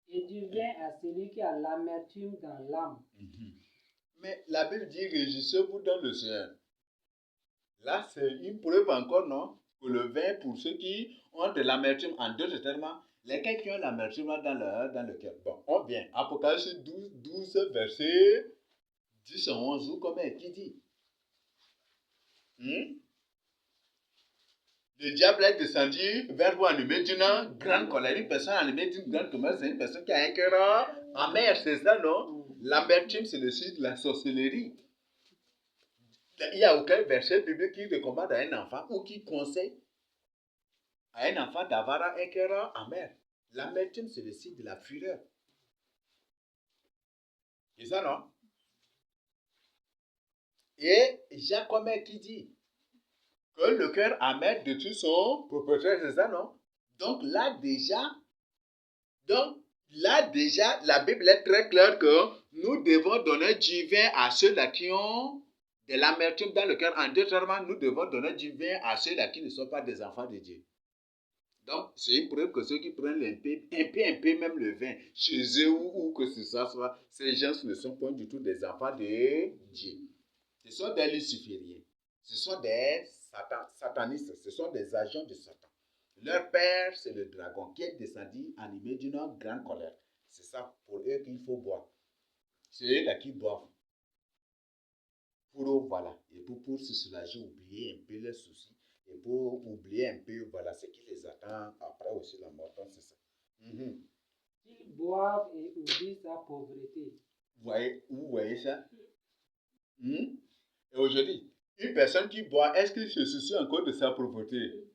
Et du vin à celui qui a l'amertume dans l'âme. Mais la Bible dit, réjouissez-vous dans le Seigneur. Là, c'est une preuve encore, non? Que le vin, pour ceux qui ont de l'amertume, en d'autres termes, lesquels qui ont l'amertume dans le cœur. Bon, on vient. Apocalypse 12 verset 10 à 11, ou comment qui dit? Le diable est descendu vers vous animé d'une grande colère. Une personne animée d'une grande colère, c'est une personne qui a un cœur amer, c'est ça, non? L'amertume, c'est le signe de la sorcellerie. Il n'y a aucun verset biblique qui recommande à un enfant ou qui conseille à un enfant d'avoir un cœur amer. L'amertume, c'est le signe de la fureur. C'est ça, non? Et Jacques qui dit que le cœur amer détruit son propriétaire, c'est ça, non? Donc là déjà, la Bible est très claire que nous devons donner du vin à ceux-là qui ont de l'amertume dans le cœur. En d'autres termes, nous devons donner du vin à ceux-là qui ne sont pas des enfants de Dieu. Donc, c'est une preuve que ceux qui prennent un peu même le vin, chez eux ou que ce soit, ces gens ne sont pas du tout des enfants de Dieu. Ce sont des lucifériens. Ce sont des satanistes. Ce sont des agents de Satan. Leur père, c'est le dragon qui est descendu animé d'une grande colère. C'est ça pour eux qu'il faut boire. C'est eux là qui boivent. Pour eux, voilà. Et pour se soulager, oublier un peu les soucis. Et pour oublier un peu, voilà, ce qui les attend après aussi la mort. Donc, c'est ça. Mhm. Qu'ils boivent et oublient sa pauvreté. Vous voyez ça? Et aujourd'hui, une personne qui boit, est-ce qu'il se soucie encore de sa pauvreté?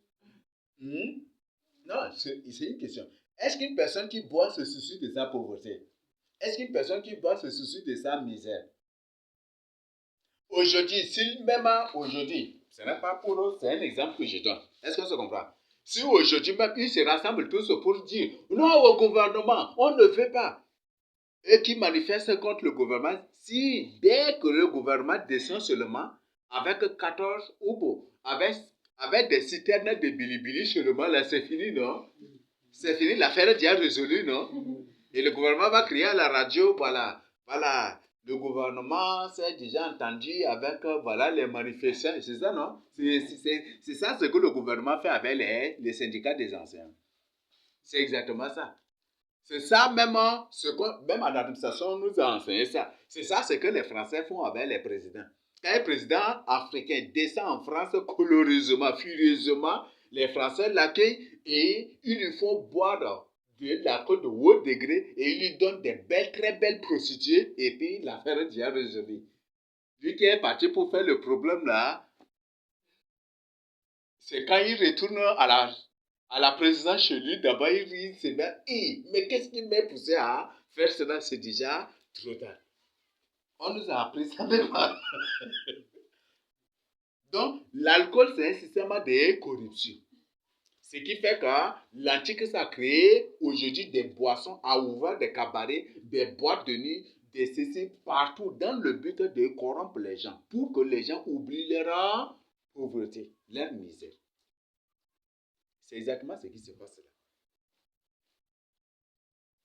Non, c'est une question. Est-ce qu'une personne qui boit se soucie de sa pauvreté? Est-ce qu'une personne qui boit se soucie de sa misère? Aujourd'hui, si même aujourd'hui, ce n'est pas pour eux, c'est un exemple que je donne. Est-ce qu'on se comprend? Si aujourd'hui même ils se rassemblent tous pour dire non au gouvernement, on ne veut pas, et qui manifestent contre le gouvernement, si dès que le gouvernement descend seulement avec 14 ou avec des citernes de bilibili seulement, là c'est fini, non? C'est fini, l'affaire est déjà résolue, non? Et le gouvernement va crier à la radio, voilà, le gouvernement s'est déjà entendu avec, voilà, les manifestants, c'est ça, non? C'est ça ce que le gouvernement fait avec les syndicats des enseignants. C'est exactement ça. C'est ça même, même en administration, on nous a enseigné ça. C'est ça ce que les Français font avec les présidents. Quand un président africain descend en France colorisement, furieusement, les Français l'accueillent et ils lui font boire de l'alcool de haut degré et ils lui donnent des belles, très belles prostituées et puis l'affaire est déjà résolue. Lui qui est parti pour faire le problème là, c'est quand il retourne à la présidence chez lui, d'abord il se met, mais qu'est-ce qui m'a poussé à faire cela? C'est déjà trop tard. On nous a appris ça même pas. Donc, l'alcool, c'est un système de corruption. Ce qui fait que l'Antique, ça a créé aujourd'hui des boissons, a ouvert des cabarets, des boîtes de nuit, des ceci partout dans le but de corrompre les gens, pour que les gens oublient leur pauvreté, leur misère. C'est exactement ce qui se passe là.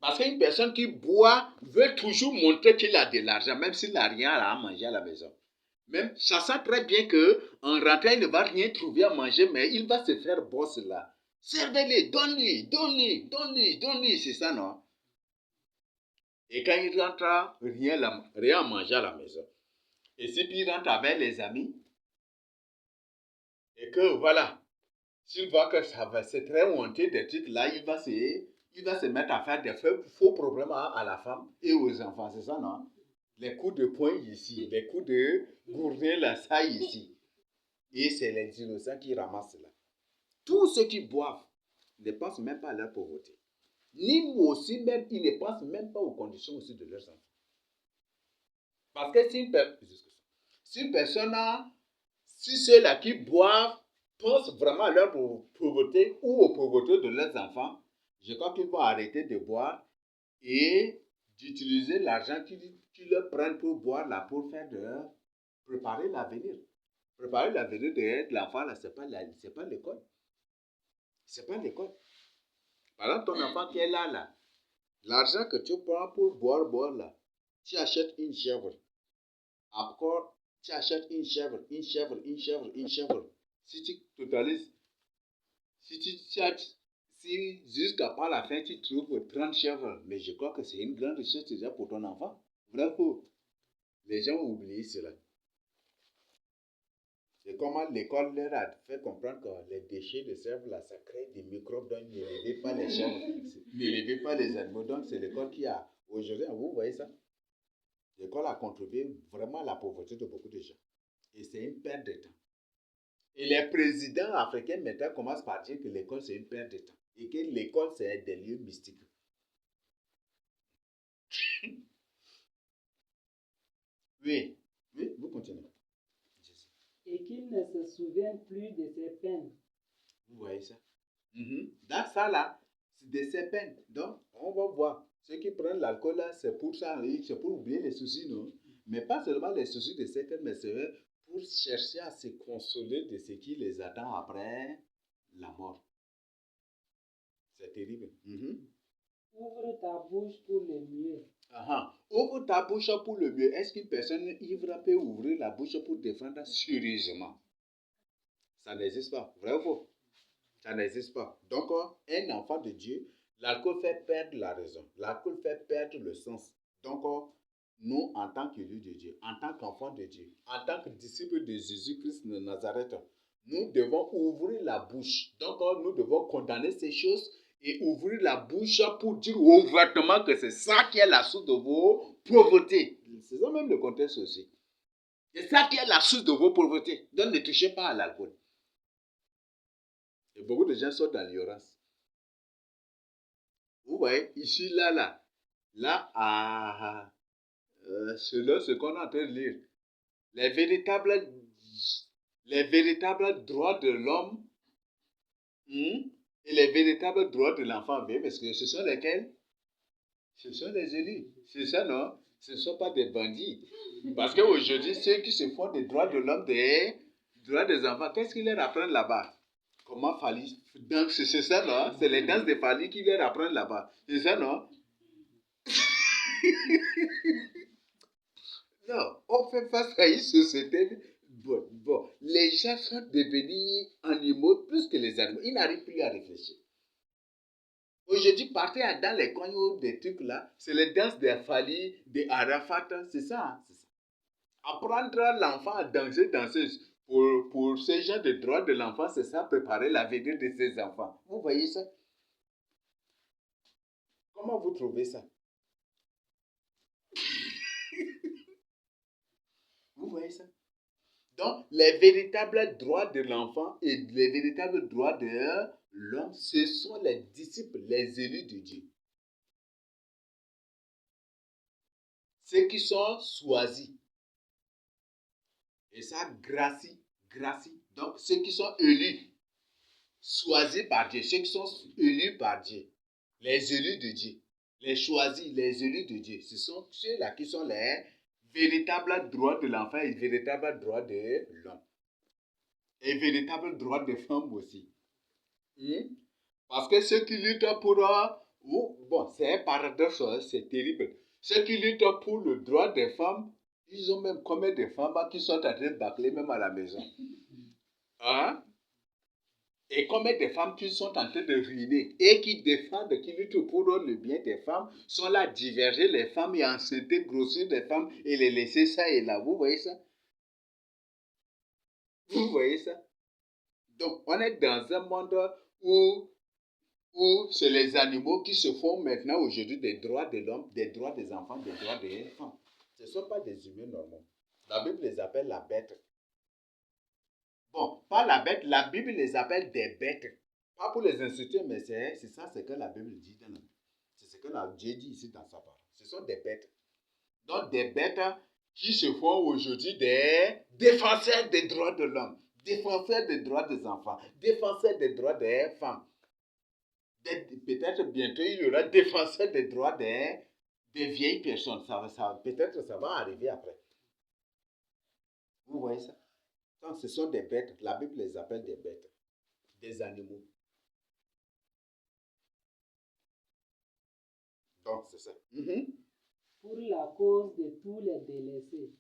Parce qu'une personne qui boit veut toujours montrer qu'il a de l'argent, même s'il n'a rien à manger à la maison. Même sachant très bien qu'en rentrant, il ne va rien trouver à manger, mais il va se faire boss là. Servez-les, donne-lui, c'est ça, non? Et quand il rentre, rien à manger à la maison. Et si puis il rentre avec les amis, et que voilà, s'il voit que c'est très honteux des trucs là, il va se mettre à faire des faux problèmes à la femme et aux enfants, c'est ça, non? Les coups de poing ici, les coups de gourdin là, ça ici. Et c'est les innocents qui ramassent là. Tous ceux qui boivent ne pensent même pas à leur pauvreté. Ni aussi même, ils ne pensent même pas aux conditions aussi de leurs enfants. Parce que si une personne si ceux-là qui boivent pensent vraiment à leur pauvreté ou aux pauvretés de leurs enfants, je crois qu'ils vont arrêter de boire et d'utiliser l'argent qu'ils leur prennent pour boire là, pour faire préparer l'avenir. Préparer l'avenir de l'enfant là, c'est pas l'école. C'est pas l'école. Par exemple, ton enfant qui est là, l'argent que tu prends pour boire là, tu achètes une chèvre. Encore, tu achètes une chèvre. Si tu totalises, si jusqu'à par la fin tu trouves 30 chèvres, mais je crois que c'est une grande richesse déjà pour ton enfant. Vrai faux? Les gens ont oublié cela. C'est comment l'école leur a fait comprendre que les déchets de sèvres là, ça crée des microbes, donc n'élevez pas les chèvres, n'élevez pas les animaux. Donc c'est l'école qui a, aujourd'hui, vous voyez ça? L'école a contribué vraiment à la pauvreté de beaucoup de gens. Et c'est une perte de temps. Et les présidents africains maintenant commencent par dire que l'école c'est une perte de temps. Et que l'école c'est des lieux mystiques. Oui, vous continuez. Et qu'ils ne se souviennent plus de ses peines. Vous voyez ça? Dans ça là, c'est de ses peines. Donc, on va voir. Ceux qui prennent l'alcool là, c'est pour ça, c'est pour oublier les soucis, non? Mais pas seulement les soucis de ces peines, mais c'est pour chercher à se consoler de ce qui les attend après la mort. C'est terrible. Ouvre ta bouche pour le mieux. Ouvre ta bouche pour le mieux. Est-ce qu'une personne ivre peut ouvrir la bouche pour défendre sérieusement? Ça n'existe pas. Vrai ou faux? Ça n'existe pas. Donc, un enfant de Dieu, l'alcool fait perdre la raison. L'alcool fait perdre le sens. Donc, nous, en tant qu'élus de Dieu, en tant qu'enfants de Dieu, en tant que disciples de Jésus-Christ de Nazareth, nous devons ouvrir la bouche. Donc, nous devons condamner ces choses et ouvrir la bouche pour dire ouvertement que c'est ça qui est la source de vos pauvretés. C'est ça même le contexte aussi. C'est ça qui est la source de vos pauvretés. Donc, ne touchez pas à l'alcool. Et beaucoup de gens sont dans l'ignorance. Vous voyez, ici, là, selon ce qu'on est en train de lire, les véritables droits de l'homme et les véritables droits de l'enfant, parce que ce sont lesquels? Ce sont les élus. C'est ça, non? Ce ne sont pas des bandits. Parce qu'aujourd'hui, ceux qui se font des droits de l'homme, des droits des enfants, qu'est-ce qu'ils leur apprennent là-bas? Comment Fali? Donc, c'est ça, non? C'est les danses de Fali qui leur apprennent là-bas. C'est ça, non? Non, on fait face à une société. Bon, les gens sont devenus animaux plus que les animaux. Ils n'arrivent plus à réfléchir. Aujourd'hui, partez dans les coins ou des trucs là, c'est les danses des Fali, des Arafat, c'est ça. C'est ça. Apprendre l'enfant à danser, pour ces gens de droits de l'enfant, c'est ça, préparer l'avenir de ses enfants. Vous voyez ça? Comment vous trouvez ça? Vous voyez ça? Donc, les véritables droits de l'enfant et les véritables droits de l'homme, ce sont les disciples, les élus de Dieu. Ceux qui sont choisis. Et ça, gracie. Donc, ceux qui sont élus, choisis par Dieu, ceux qui sont élus par Dieu, les élus de Dieu, les choisis, les élus de Dieu, ce sont ceux-là qui sont les véritables droits de l'enfant et les véritables droits de l'homme. Et véritables droits des femmes aussi. Parce que ceux qui luttent pour... bon, c'est un paradoxe, c'est terrible. Ceux qui luttent pour le droit des femmes, ils ont même combien de femmes qui sont en train de bâcler même à la maison. Hein? Et combien de femmes qui sont en train de ruiner et qui défendent, qui luttent pour le bien des femmes, sont là à diverger les femmes et enceinter, grossir les femmes et les laisser ça et là. Vous voyez ça? Vous voyez ça? Donc, on est dans un monde où c'est les animaux qui se font maintenant aujourd'hui des droits de l'homme, des droits des enfants, des droits des femmes. Ce ne sont pas des humains normaux. La Bible les appelle la bête. Bon, pas la bête, la Bible les appelle des bêtes. Pas pour les insulter, mais c'est ça ce que la Bible dit. C'est ce que Dieu dit ici dans sa parole. Ce sont des bêtes. Donc des bêtes qui se font aujourd'hui des défenseurs des droits de l'homme, défenseurs des droits des enfants, défenseurs des droits des femmes. Peut-être bientôt il y aura défenseur des droits des vieilles personnes. Peut-être ça va arriver après. Vous voyez ça? Donc ce sont des bêtes. La Bible les appelle des bêtes. Des animaux. Donc c'est ça. Pour la cause de tous les délaissés.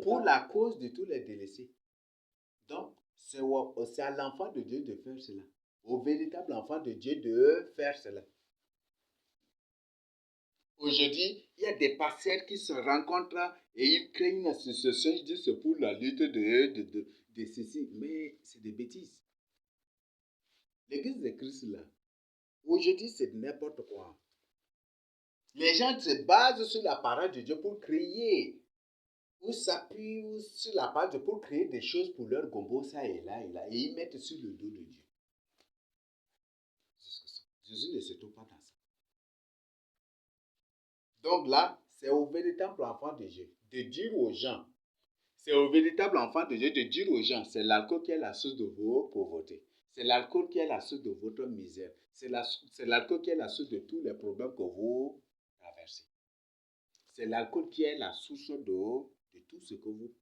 Pour la cause de tous les délaissés. Donc c'est à l'enfant de Dieu de faire cela. Au véritable enfant de Dieu de faire cela. Aujourd'hui, il y a des pasteurs qui se rencontrent et ils créent une association, ils disent c'est pour la lutte de ceci, mais c'est des bêtises. L'église de Christ là, aujourd'hui c'est n'importe quoi. Les gens se basent sur la parole de Dieu pour créer, ou s'appuient sur la parole de Dieu pour créer des choses pour leur gombo, ça et là, et ils mettent sur le dos de Dieu. Jésus ne se trouve pas dans ça. Donc là, c'est au véritable enfant de Dieu de dire aux gens, c'est au véritable enfant de Dieu de dire aux gens, c'est l'alcool qui est la source de vos pauvretés. C'est l'alcool qui est la source de votre misère. C'est l'alcool qui est la source de tous les problèmes que vous traversez. C'est l'alcool qui est la source de tout ce que vous...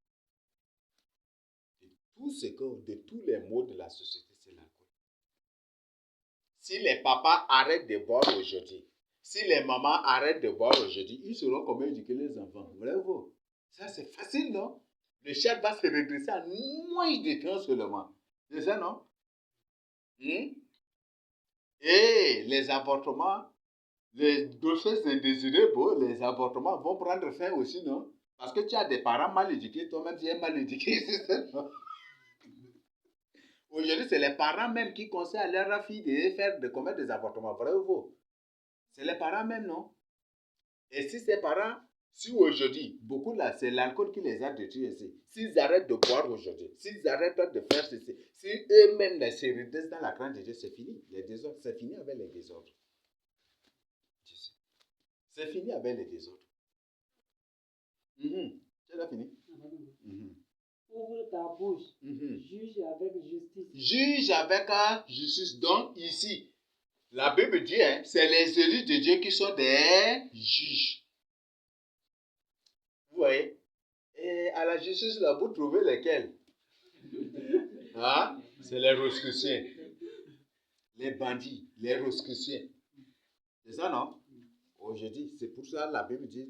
De tous les maux de la société, c'est l'alcool. Si les papas arrêtent de boire aujourd'hui, si les mamans arrêtent de boire aujourd'hui, ils sauront comment éduquer les enfants. Voyez-vous? Ça, c'est facile, non? Le chat va se redresser en moins de temps seulement. C'est ça, non? Hmm? Et les avortements, les grossesses indésirées, bon, les avortements vont prendre fin aussi, non? Parce que tu as des parents mal éduqués, toi-même tu es mal éduqué, c'est ça, non? Aujourd'hui, c'est les parents même qui conseillent à leurs filles de commettre des avortements, vrai ou faux? C'est les parents même, non? Et si ces parents, si aujourd'hui, beaucoup là, c'est l'alcool qui les a détruits ici. S'ils arrêtent de boire aujourd'hui, s'ils arrêtent de faire ceci, si eux-mêmes se redressent dans la crainte de Dieu, c'est fini. Les désordres, c'est fini avec les désordres. C'est fini avec les désordres. C'est là fini. Ouvre ta bouche, juge avec justice. Juge avec justice. Donc ici, la Bible dit, hein, c'est les élus de Dieu qui sont des juges. Vous voyez? Et à la justice, là, vous trouvez lesquels? Ah, c'est les rosicruciens, les bandits, les rosicruciens. C'est ça, non? Aujourd'hui, c'est pour ça que la Bible dit,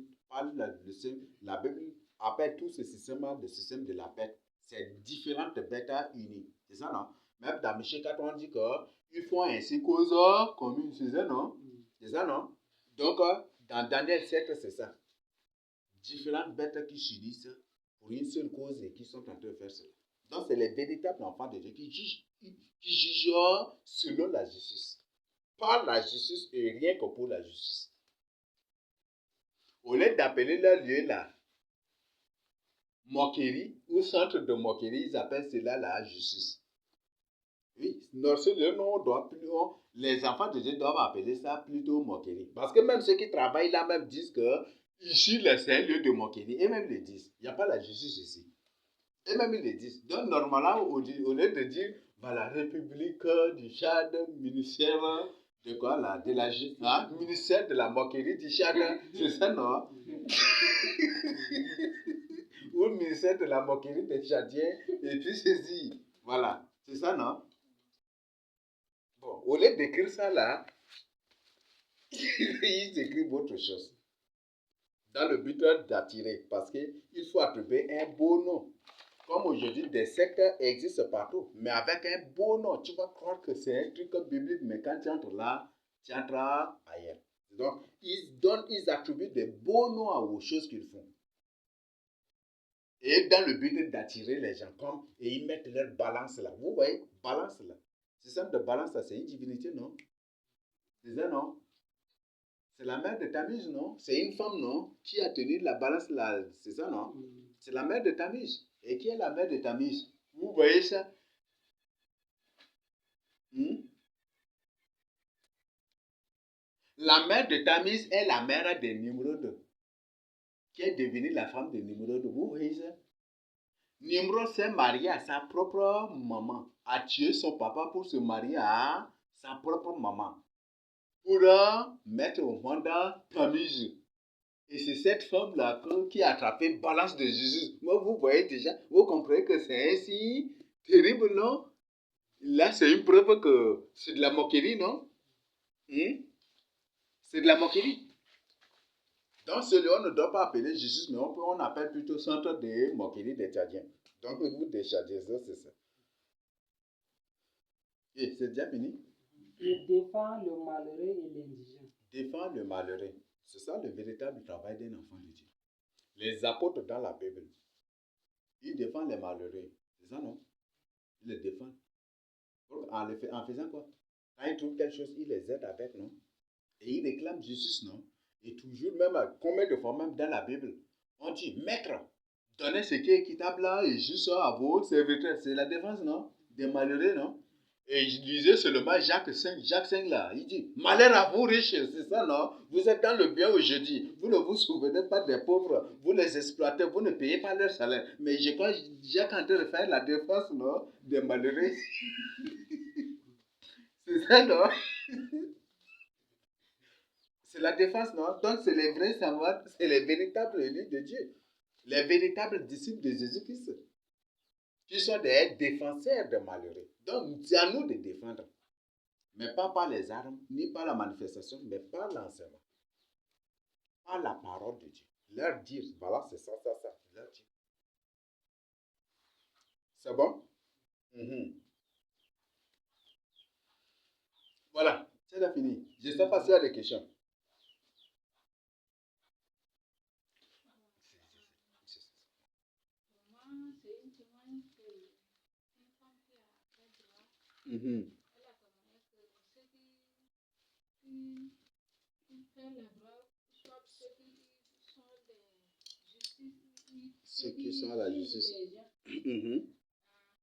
la Bible appelle tout ce système le système de la bête. C'est différentes bêtes unies. C'est ça, non? Même dans Michée 4, on dit qu'ils font ainsi cause commune. C'est ça, non? C'est ça, non? Donc, dans Daniel 7, c'est ça. Différentes bêtes qui s'unissent pour une seule cause et qui sont en train de faire cela. Donc, c'est les véritables enfants de Dieu qui jugent selon la justice. Par la justice et rien que pour la justice. Au lieu d'appeler leur lieu là moquerie ou centre de moquerie, ils appellent cela la justice. Oui, le nom doit plutôt, les enfants de Dieu doivent appeler ça plutôt moquerie. Parce que même ceux qui travaillent là même disent que ici, c'est un lieu de moquerie. Et même ils le disent. Il n'y a pas la justice ici. Et même ils le disent. Donc normalement, au lieu de dire, voilà, République du Tchad, ministère de quoi là, de la ministère de la moquerie du Tchad, c'est ça non? Ou le ministère de la moquerie des Tchadiens, et puis ceci. Voilà, c'est ça non? Bon, au lieu d'écrire ça là, ils écrivent autre chose. Dans le but d'attirer, parce qu'il faut attribuer un beau nom. Comme aujourd'hui, des sectes existent partout, mais avec un beau nom. Tu vas croire que c'est un truc biblique, mais quand tu entres là, tu entres ailleurs. Donc, ils attribuent des beaux noms aux choses qu'ils font. Et dans le but d'attirer les gens, comme, et ils mettent leur balance là. Vous voyez, balance là. C'est ça de balance là, c'est une divinité, non? C'est ça, non? C'est la mère de Tammuz, non? C'est une femme, non? Qui a tenu la balance là, c'est ça, non? C'est la mère de Tammuz. Et qui est la mère de Tammuz? Vous voyez ça? La mère de Tammuz est la mère de Nimrod, qui est devenue la femme de Nimrod. Vous voyez ça? Nimrod s'est marié à sa propre maman, a tué son papa pour se marier à sa propre maman, pour mettre au monde Tammuz. Et c'est cette femme-là qui a attrapé balance de Jésus. Moi, vous voyez déjà, vous comprenez que c'est ainsi terrible, non? Là, c'est une preuve que c'est de la moquerie, non? C'est de la moquerie. Donc, celui-là, on ne doit pas appeler Jésus, mais on appelle plutôt centre de moquerie des Tchadiens. Donc, vous des Tchadiens, c'est ça. Et c'est déjà fini? Il défend le malheureux et l'indigent. Défend le malheureux. C'est ça le véritable travail d'un enfant de Dieu. Les apôtres dans la Bible, ils défendent les malheureux. C'est ça, non? Ils les défendent. En faisant quoi? Quand ils trouvent quelque chose, ils les aident avec, non? Et ils réclament justice, non? Et toujours, même, combien de fois, même dans la Bible, on dit, maître, donnez ce qui est équitable là et juste à vos serviteurs. C'est la défense, non? Des malheureux, non? Et je disais seulement Jacques 5 là, il dit, malheur à vous riches, c'est ça, non? Vous êtes dans le bien aujourd'hui, vous ne vous souvenez pas des pauvres, vous les exploitez, vous ne payez pas leur salaire. Mais je crois que Jacques est en train de faire la défense, non? Des malheureux. C'est ça, non? C'est la défense, non? Donc, c'est les vrais savoirs, c'est les véritables élus de Dieu. Les véritables disciples de Jésus-Christ. Qui sont des défenseurs des malheureux. Donc, c'est à nous de défendre. Mais pas par les armes, ni par la manifestation, mais par l'enseignement. Par la parole de Dieu. Leur dire, voilà, c'est ça, ça, ça. Leur dire. C'est bon? Voilà, c'est déjà fini. Je ne sais pas s'il y a des questions. Pour moi, c'est une témoigne que une femme qui a fait droit, Mhm. elle a témoigné que ceux qui font le droit, soit ceux qui sont des justices, Ceux qui sont à la justice. les gens, Mhm.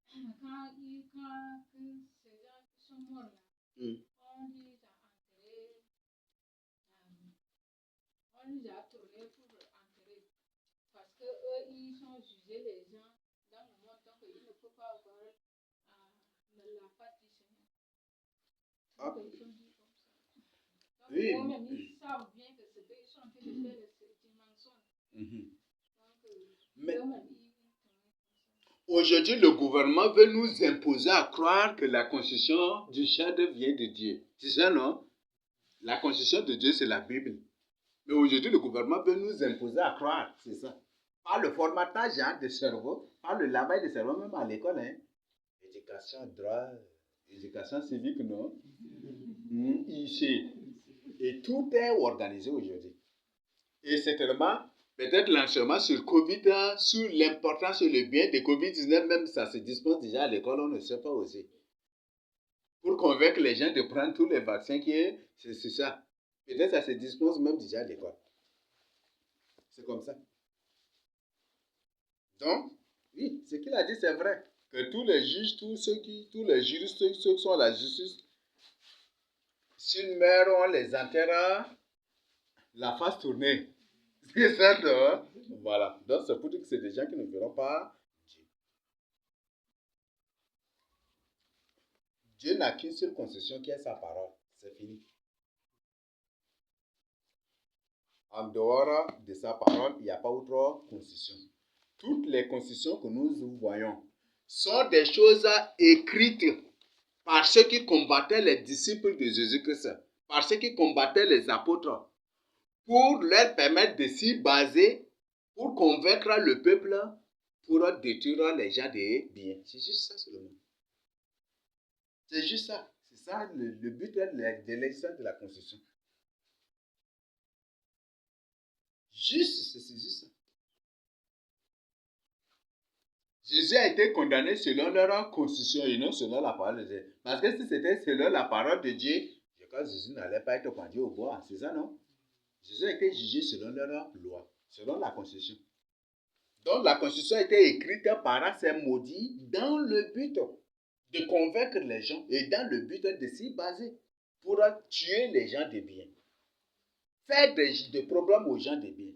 quand ces gens qui sont morts là, Mhm. on les a enterrés, on les a tournés pour enterrer. Parce que eux, ils ont jugé les gens dans le monde, donc ils ne peuvent pas avoir la part du Seigneur. Ah. Donc ils sont dit comme ça. Donc Oui. eux-mêmes, ils savent bien que ce qu'ils sont en train de faire, c'est du mensonge. Mhm. Donc Mais eux-mêmes, ils tournent comme ça. aujourd'hui, le gouvernement veut nous imposer à croire que la constitution du Tchad vient de Dieu. C'est ça, non? La constitution de Dieu, c'est la Bible. Mais aujourd'hui, le gouvernement veut nous imposer à croire, c'est ça. Par le formatage de cerveau, par le lavage de cerveau, même à l'école. Hein. Éducation, droit, éducation civique, non? IC. Et tout est organisé aujourd'hui. Et certainement, peut-être l'enseignement sur Covid, sur l'importance et le bien de Covid-19, même ça se dispose déjà à l'école, on ne sait pas aussi. Pour convaincre les gens de prendre tous les vaccins qui est, c'est ça. Peut-être ça se dispose même déjà à l'école. C'est comme ça. Donc, oui, ce qu'il a dit, c'est vrai. Que tous les juges, tous les juristes, ceux qui sont à la justice, s'ils meurent, on les enterre la face tournée. C'est ça, non? Voilà. Donc, c'est pour dire que c'est des gens qui ne verront pas Dieu. Dieu n'a qu'une seule concession qui est sa parole. C'est fini. En dehors de sa parole, il n'y a pas autre concession. Toutes les concessions que nous voyons sont des choses écrites par ceux qui combattaient les disciples de Jésus-Christ, par ceux qui combattaient les apôtres, pour leur permettre de s'y baser, pour convaincre le peuple, pour détruire les gens des biens. C'est juste ça seulement. C'est juste ça. C'est ça le but de l'existence de la Constitution. Juste, c'est juste ça. Jésus a été condamné selon leur constitution et non selon la parole de Dieu. Parce que si c'était selon la parole de Dieu, je crois que Jésus n'allait pas être pendu au bois. C'est ça, non? Jésus a été jugé selon leur loi, selon la constitution. Donc la constitution a été écrite par ces maudits dans le but de convaincre les gens et dans le but de s'y baser pour tuer les gens de bien. Faire des problèmes aux gens de bien.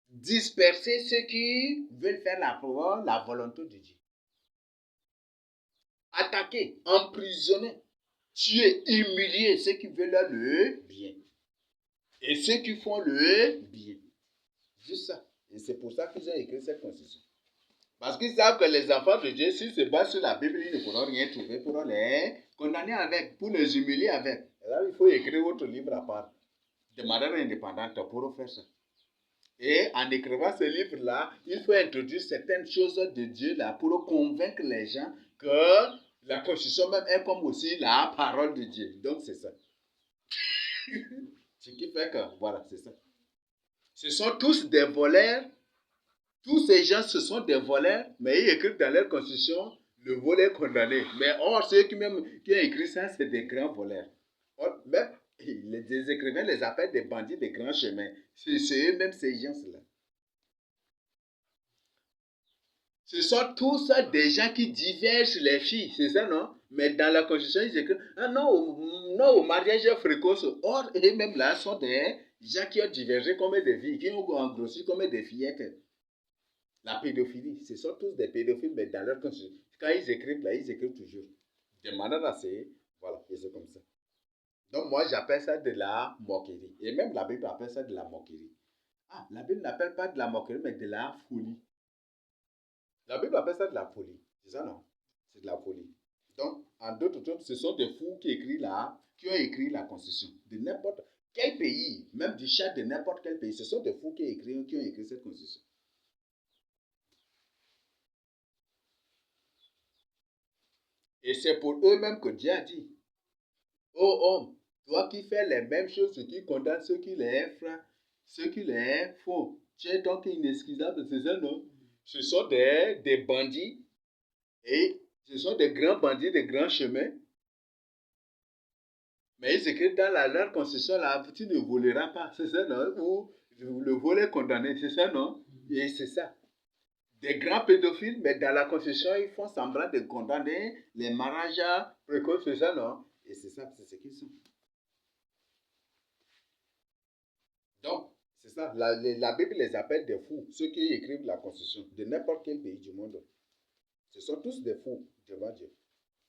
Disperser ceux qui veulent faire la volonté de Dieu. Attaquer, emprisonner, tuer, humilier ceux qui veulent le bien. Et ceux qui font le bien. Juste ça. Et c'est pour ça qu'ils ont écrit cette constitution. Parce qu'ils savent que les enfants de Dieu, s'ils se basent sur la Bible, ils ne pourront rien trouver pour les condamner avec, pour les humilier avec. Et là, il faut écrire votre livre à part, de manière indépendante pour faire ça. Et en écrivant ce livre-là, il faut introduire certaines choses de Dieu là pour convaincre les gens que la constitution même est comme aussi la parole de Dieu. Donc c'est ça. Ce qui fait que, voilà, c'est ça. Ce sont tous des voleurs. Tous ces gens, ce sont des voleurs, mais ils écrivent dans leur constitution, le vol est condamné. Mais or, ceux qui ont écrit ça, c'est des grands voleurs. Or, même les écrivains les appellent des bandits de grands chemins. C'est eux-mêmes ces gens-là. Ce sont tous des gens qui divergent les filles, c'est ça, non? Mais dans la constitution, ils écrivent, ah non, non au mariage précoce. Or, eux-mêmes là sont des gens qui ont divergé comme des filles, qui ont grossi comme des fillettes. La pédophilie, ce sont tous des pédophiles, mais dans leur constitution. Quand ils écrivent là, ils écrivent toujours. De manière assez, voilà, et c'est comme ça. Donc moi, j'appelle ça de la moquerie. Et même la Bible appelle ça de la moquerie. Ah, la Bible n'appelle pas de la moquerie, mais de la folie. La Bible appelle ça de la folie. C'est ça, non? C'est de la folie. Donc, en d'autres termes, ce sont des fous qui ont écrit la Constitution. De n'importe quel pays, même du Tchad, de n'importe quel pays, ce sont des fous qui ont écrit cette Constitution. Et c'est pour eux-mêmes que Dieu a dit Ô homme, toi qui fais les mêmes choses, ceux qui condamnent ceux qui les font, tu es donc inexcusable, c'est ça, non? Ce sont des bandits, et ce sont des grands bandits, des grands chemins. Mais ils écrivent dans leur constitution, là, tu ne voleras pas, c'est ça, non? Ou le vol est condamné, c'est ça, non? Et c'est ça. Des grands pédophiles, mais dans la constitution, ils font semblant de condamner les mariages précoces, c'est ça, non? Et c'est ça, c'est ce qu'ils sont. Donc, c'est ça, la Bible les appelle des fous, ceux qui écrivent la constitution de n'importe quel pays du monde. Ce sont tous des fous devant Dieu.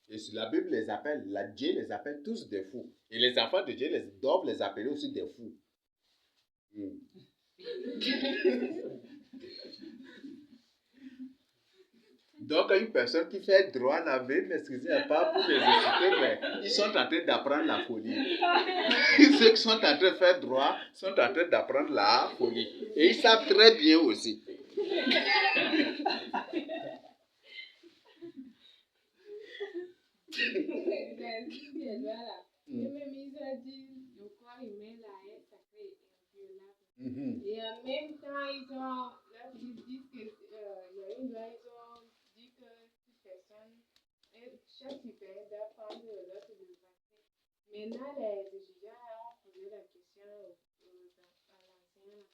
Et si la Bible les appelle, Dieu les appelle tous des fous. Et les enfants de Dieu doivent les appeler aussi des fous. Donc, une personne qui fait droit à la vie, m'excusez pas pour les inciter, mais ils sont en train d'apprendre la folie. Ceux qui sont en train de faire droit sont en train d'apprendre la folie. Et ils savent très bien aussi. Et en même temps, ils disent que il y a une loi, ils ont dit que toute personne, chaque citoyen doit prendre l'autre de vaccin. Maintenant, les étudiants ont posé la question à l'enseignant.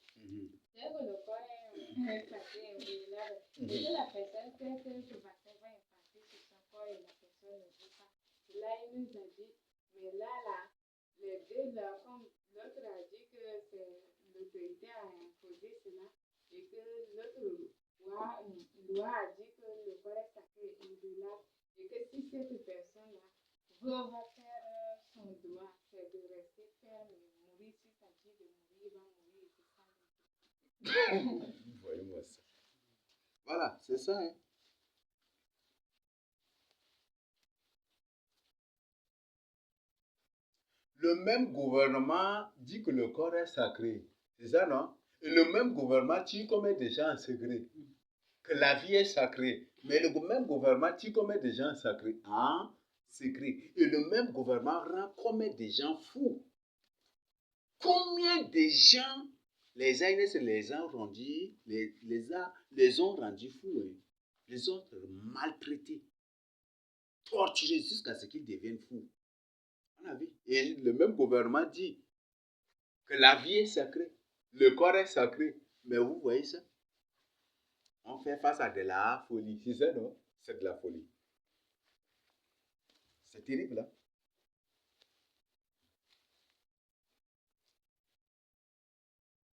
Dès que le corps est sacré, inviolable, est-ce que la personne sait que ce vaccin va impacter sur son corps et la personne ne veut pas? Là, il nous a dit, mais là, les deux, là, comme l'autre a dit que c'est l'autorité a imposé cela et que l'autre loi a dit que le corps est sacré et inviolable et que si cette personne-là va faire son droit, c'est de rester ferme et mourir. Si ça dit de mourir, il va mourir et c'est ça. Voyez-moi ça. Voilà, c'est ça. Hein. Le même gouvernement dit que le corps est sacré. C'est ça, non? Et le même gouvernement tue combien de gens en secret? Que la vie est sacrée. Mais le même gouvernement tue combien de gens en secret? En secret. Et le même gouvernement rend combien de gens fous? Combien de gens les uns les ont rendus, les ont rendus fous, hein? Les ont maltraités, torturés jusqu'à ce qu'ils deviennent fous. On a vu. Et le même gouvernement dit que la vie est sacrée, le corps est sacré. Mais vous voyez ça? On fait face à de la folie. C'est ça, non? C'est de la folie. C'est terrible, là.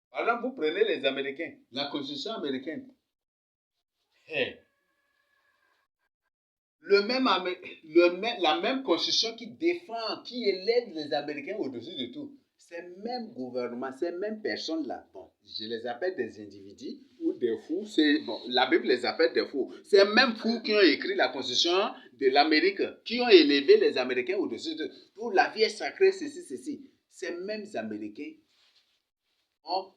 Par exemple, vous prenez les Américains, la Constitution américaine. Hey. La même Constitution qui défend, qui élève les Américains au-dessus de tout. Ces mêmes gouvernements, ces mêmes personnes-là, bon, je les appelle des individus ou des fous, bon, la Bible les appelle des fous. Ces mêmes fous qui ont écrit la Constitution de l'Amérique, qui ont élevé les Américains au-dessus de tout. Pour la vie est sacrée, ceci. Ces mêmes Américains ont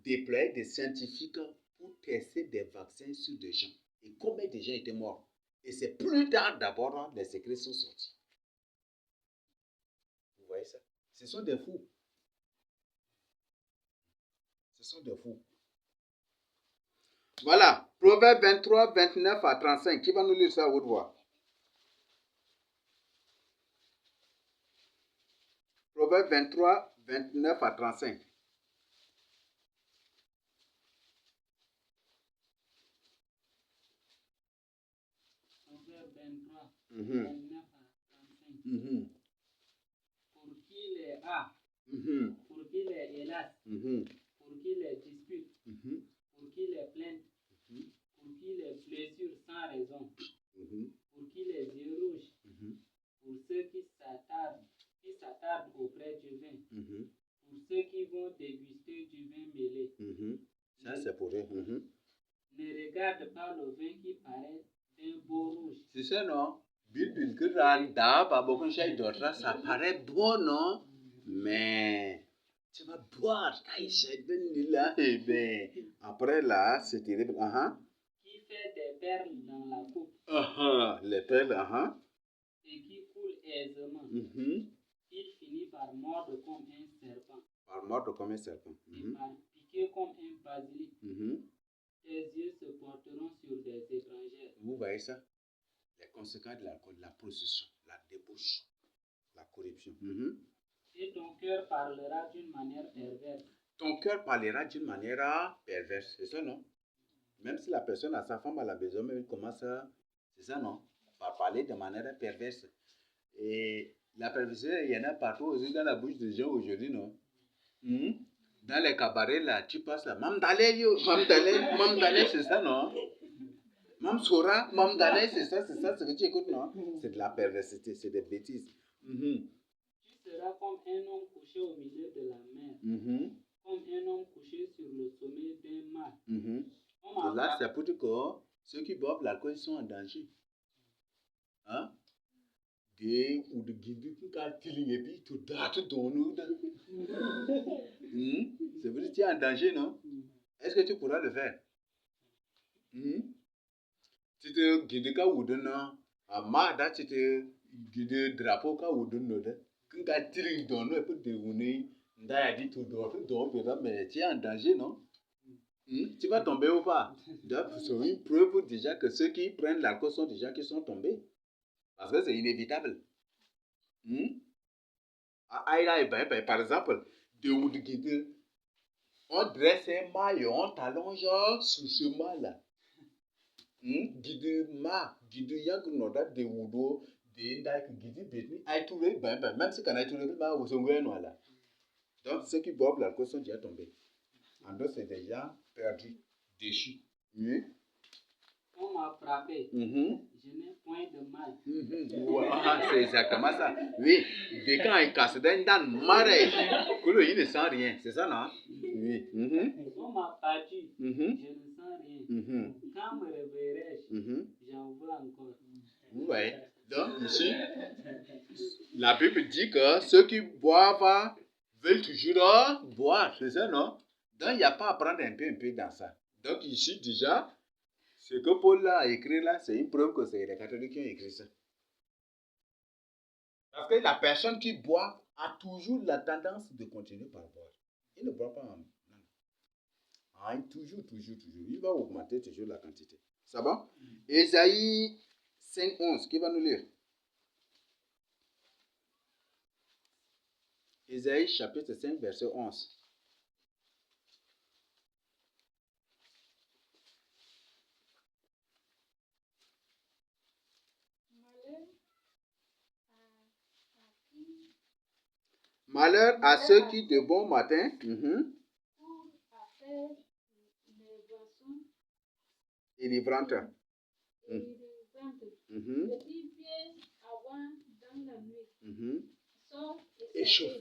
déployé des scientifiques pour tester des vaccins sur des gens. Et combien de gens étaient morts? Et c'est plus tard d'abord les secrets sont sortis. Vous voyez ça? Ce sont des fous. Ce sont des fous. Voilà. Proverbe 23, 29 à 35. Qui va nous lire ça à haute voix? Proverbe 23, 29 à 35. Proverbe 23, 29 à 35. Pour qui les a, pour qui les hélas, pour qui les disputes, pour qui les plaintes, pour qui les blessures sans raison, pour qui les yeux rouges, pour ceux qui s'attardent auprès du vin, pour ceux qui vont déguster du vin mêlé. Ça, c'est pour eux. Ne regarde pas le vin qui paraît d'un beau rouge. C'est ça, non? Ça paraît bon, non? Mais tu vas boire. Après là, c'est terrible. Qui fait des perles dans la coupe. Les perles, Et qui coule aisément, Mhm. il finit par mordre comme un serpent Par mordre comme un serpent. et Mhm. par piquer comme un basilic. Mhm. Tes yeux se porteront sur des étrangères. Vous voyez ça? Les conséquences de l'alcool, la procession, la débauche, la corruption. Mhm. Et ton cœur parlera d'une manière perverse. Ton cœur parlera d'une manière perverse, c'est ça, non? Même si la personne a sa femme à la maison, mais il commence à... C'est ça, non? Par parler de manière perverse. Et la perversité, il y en a partout aussi dans la bouche des gens aujourd'hui, non? Mhm. Dans les cabarets, là, tu passes là, Mamdale, yo, Mamdale, c'est ça, non? Mam Sora, Mamdale, c'est ça, ce que tu écoutes, non? C'est de la perversité, c'est des bêtises. Mhm. Tu seras comme un homme couché au milieu de la mer, Mhm. comme un homme couché sur le sommet d'un mât. Mhm. On m'a Et là, frappé. c'est pour dire que ceux qui boivent l'alcool sont en danger. Hein? Des ou de guider qui calculent et puis tout date dans nous. C'est pour dire que tu es en danger, non? Est-ce que tu pourras le faire? Tu te guides quand vous donnez à Mada, tu te guides drapeau quand vous donnez. Quand calculent dans nous et puis de vous n'a dit tout dehors, mais tu es en danger, non? Tu vas tomber ou pas? Donc, c'est une preuve déjà que ceux qui prennent l'alcool sont des gens qui sont tombés. Parce que c'est inévitable. Par exemple, de Woodguide, on dresse un maille, on t'allonge sur ce maille-là. Guide ma, guide yak noda de Woodo, de Ndak, guide Betni, Aïtouré, même si quand Aïtouré, vous sont là. Donc, ceux qui boivent l'alcool sont déjà tombés. En d'autres, c'est des gens perdus, déchus. Oui. On m'a frappé. Je n'ai point de mal. Ouais, c'est exactement ça. Oui, dès quand il casse d'un dan maré, il ne sent rien. C'est ça, non? Oui. On m'a battu. Je ne sens rien. Quand me réveillerai-je, j'en veux encore. Oui. Donc, ici, la Bible dit que ceux qui boivent veulent toujours boire. C'est ça, non? Donc, il n'y a pas à prendre un peu dans ça. Donc, ici, déjà, ce que Paul a écrit là, c'est une preuve que c'est les catholiques qui ont écrit ça. Parce que la personne qui boit a toujours la tendance de continuer par boire. Il ne boit pas en... toujours. Il va augmenter toujours la quantité. Ça va? Ésaïe 5:11, qui va nous lire? Ésaïe chapitre 5, verset 11. Malheur à ceux qui de bon matin enivrante.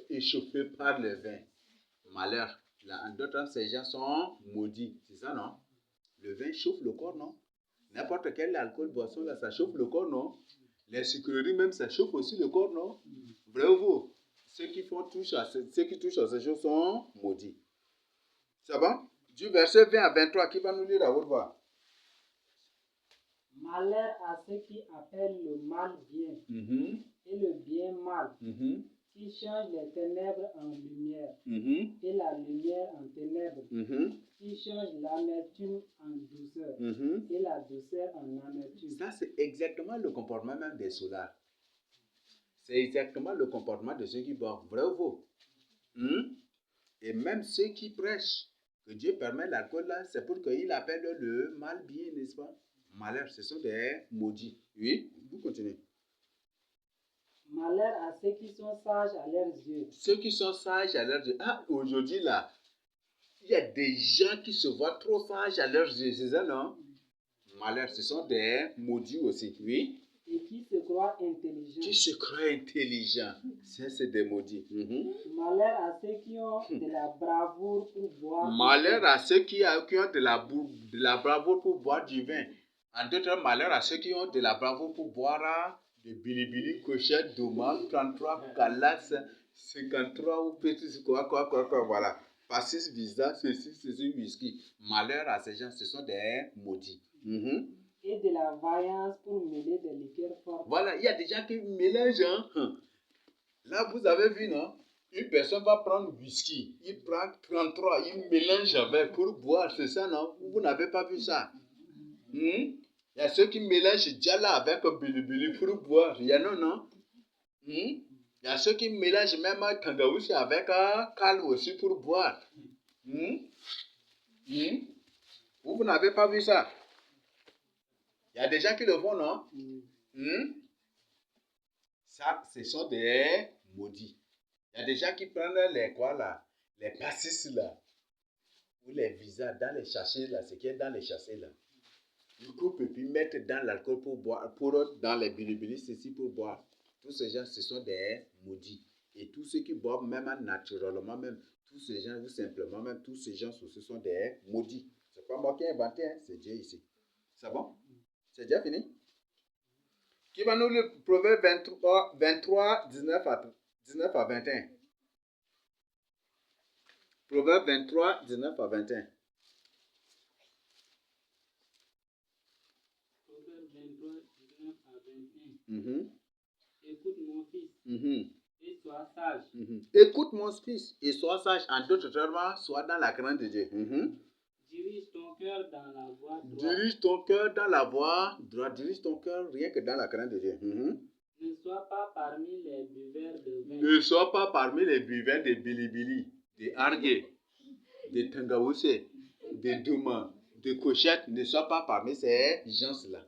Échauffé par le vin. Malheur. Là, en d'autres termes, ces gens sont maudits. C'est ça, non? Le vin chauffe le corps, non? N'importe quel alcool, boisson, là, ça chauffe le corps, non? Les sucreries, même, ça chauffe aussi le corps, non? Vrai ou faux? Ceux qui touchent à ces choses sont maudits. Ça va? Du verset 20 à 23, qui va nous lire à haute voix? Malheur à ceux qui appellent le mal bien et le bien mal, qui changent les ténèbres en lumière et la lumière en ténèbres, qui changent l'amertume en douceur et la douceur en amertume. Ça, c'est exactement le comportement même des solards. C'est exactement le comportement de ceux qui boivent. Vrai ou faux? Et même ceux qui prêchent que Dieu permet l'alcool là, c'est pour qu'il appelle le mal bien, n'est-ce pas? Malheur, ce sont des maudits. Oui, vous continuez. Malheur à ceux qui sont sages à leurs yeux. Ceux qui sont sages à leurs yeux. Ah, aujourd'hui là, il y a des gens qui se voient trop sages à leurs yeux, c'est ça, non? Malheur, ce sont des maudits aussi, oui. Et qui se croient intelligents. Qui se croient intelligents. Ça, c'est des maudits. Malheur à ceux qui ont de la bravoure pour boire. Malheur à ceux qui ont de la bravoure pour boire du vin. En d'autres termes, malheur à ceux qui ont de la bravoure pour boire de bilibili, cochette, doma, 33, galas, 53 ou petit quoi, voilà. Passis, visa, ceci, whisky. Malheur à ces gens, ce sont des maudits. Et de la vaillance pour mêler des liqueurs fortes. Voilà, il y a des gens qui mélangent. Hein. Là, vous avez vu, non? Une personne va prendre whisky, il prend 33, il mélange avec pour boire, c'est ça, non? Vous n'avez pas vu ça? Il y a ceux qui mélangent Djala avec Bilibili pour boire. Il y en a, non? Il y a ceux qui mélangent même Kangaousi avec Kal aussi pour boire. Vous n'avez pas vu ça? Il y a des gens qui le font, non? Ça, ce sont des maudits. Il y a des gens qui prennent les passis là, ou les visas dans les sachets là, ce qui est dans les sachets là. Ils coupent et puis mettent dans l'alcool pour boire, dans les bilibili, ceci pour boire. Tous ces gens, ce sont des maudits. Et tous ceux qui boivent même naturellement, même tous ces gens, ou simplement, même tous ces gens, ce sont des maudits. C'est pas moi qui ai inventé, hein, c'est Dieu ici. C'est bon? C'est déjà fini? Qui va nous le Proverbe 23, 19 à 21. Proverbe 23, 19 à 21. Proverbe 23, 19 à 21. Écoute mon fils, et sois sage. Écoute mon fils, et sois sage. En d'autres termes, sois dans la crainte de Dieu. Dirige ton cœur dans la voie droite. Dirige ton cœur dans la voie droite. Dirige ton cœur rien que dans la crainte de Dieu. Ne sois pas parmi les buveurs de vin. Ne sois pas parmi les buveurs de bilibili, de argues, de tangaousse, de douma, de cochettes. Ne sois pas parmi ces gens-là.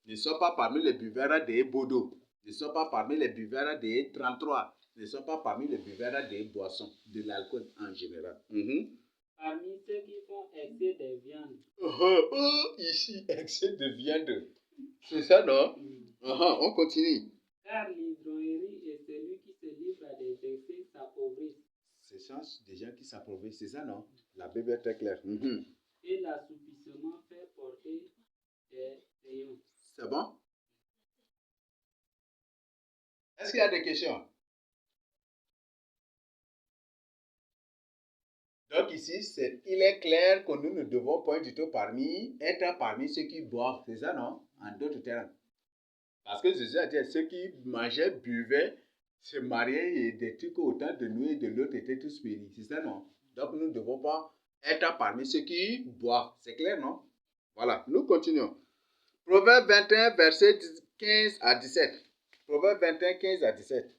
Ne sois pas parmi les buveurs de bodo. Ne sois pas parmi les buveurs de 33. Ne sois pas parmi les buveurs des boissons, de l'alcool en général. Parmi ceux qui font excès de viande. Ici, excès de viande. C'est ça, non? On continue. Car l'ivrognerie et celui qui se livre à des excès s'appauvrissent. C'est ça, des gens qui s'appauvrissent, c'est ça, non? La Bible est très claire. Et l'assoupissement fait porter des rayons. C'est bon? Est-ce qu'il y a des questions? Donc ici, il est clair que nous ne devons pas du tout être parmi ceux qui boivent. C'est ça, non? En d'autres termes. Parce que Jésus a dit, ceux qui mangeaient, buvaient, se mariaient et des trucs autant de nous et de l'autre étaient tous bénis. C'est ça, non? Donc nous ne devons pas être parmi ceux qui boivent. C'est clair, non? Voilà, nous continuons. Proverbe 21, verset 15 à 17. Proverbe 21, 15 à 17.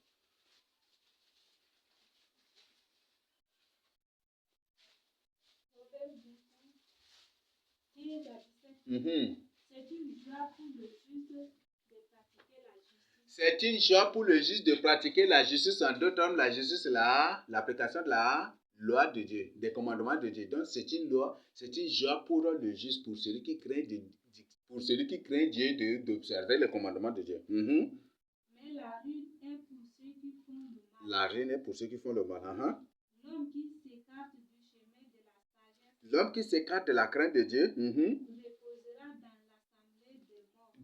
C'est une joie pour le juste de pratiquer la justice. En d'autres termes, la justice, c'est l'application de la loi de Dieu, des commandements de Dieu. Donc, c'est une loi, c'est une joie pour le juste, pour celui qui craint Dieu d'observer les commandements de Dieu. Mais la ruine est pour ceux qui font le mal. La ruine est pour ceux qui font le mal. L'homme qui s'écarte du chemin de la sagesse. L'homme qui s'écarte de la crainte de Dieu.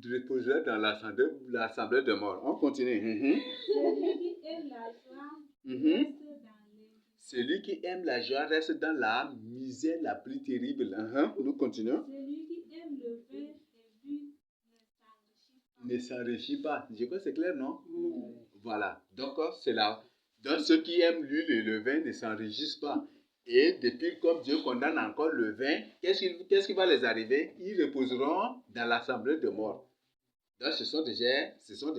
Reposera dans l'assemblée de morts. On continue. Celui qui aime la joie reste dans l'industrie. Celui qui aime la joie reste dans la misère la plus terrible. Nous continuons. Celui qui aime le vin et bu ne s'enrichit pas. Je crois que c'est clair, non? Voilà. Donc, c'est là. Donc, ceux qui aiment l'huile et le vin ne s'enrichissent pas. Et depuis, comme Dieu condamne encore le vin, qu'est-ce qui va les arriver? Ils reposeront dans l'assemblée de morts. Donc, ce sont des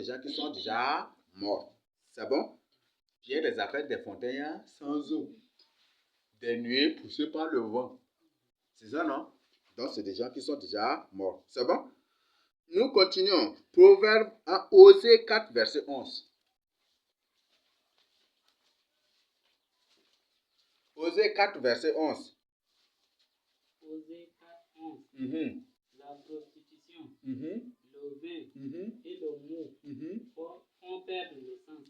gens qui sont déjà morts. C'est bon? Pierre les appelle des fontaines sans eau. Des nuées poussées par le vent. C'est ça, non? Donc, c'est des gens qui sont déjà morts. C'est bon? Nous continuons. Proverbe à Osée 4, verset 11. Osée 4, verset 11. Osée 4, 11. La prostitution, le vin et le mot font perdre le sens.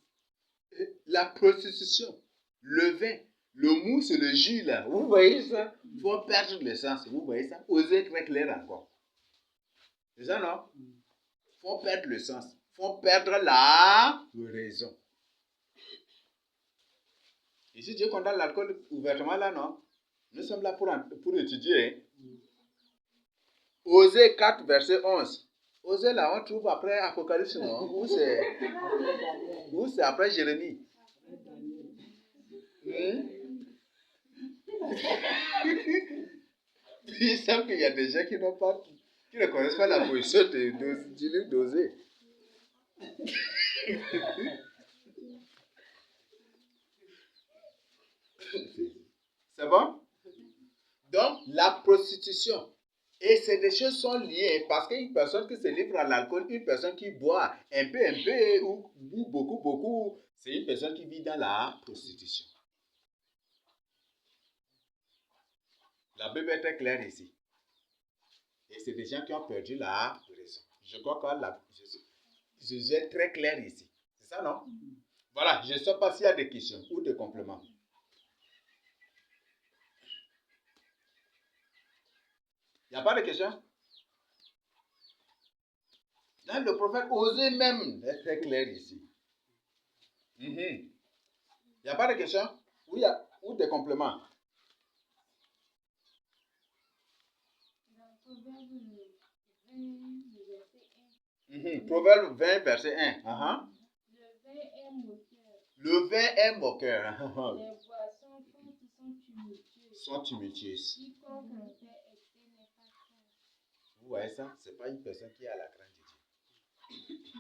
La prostitution, le vin, le mou, c'est le jus là. Vous voyez ça? Font perdre le sens. Vous voyez ça? Osée très clair encore. C'est ça, non? Font perdre le sens. Font perdre la raison. Ici, Dieu condamne l'alcool ouvertement là, non? Nous sommes là pour étudier. Osée 4, verset 11. Osée là, on trouve après Apocalypse, non? Ou c'est après Jérémie? Il semble qu'il y a des gens qui ne connaissent pas la position du livre d'Osée. C'est bon? Donc, la prostitution. Et ces deux choses sont liées parce qu'une personne qui se livre à l'alcool, une personne qui boit un peu, ou beaucoup, c'est une personne qui vit dans la prostitution. La Bible est très claire ici. Et c'est des gens qui ont perdu la raison. Je crois que Jésus est très clair ici. C'est ça, non? Voilà, je ne sais pas s'il y a des questions ou des compléments. Il n'y a pas de questions? Là, le prophète Osée même est très clair ici. Il n'y a pas de questions? Ou des compléments? Proverbe 20, verset 1. Le vin est moqueur. Les boissons Sont tumultueuses. Quiconque en fait excès n'est pas sage. Vous voyez ça? Ce n'est pas une personne qui a la crainte de Dieu.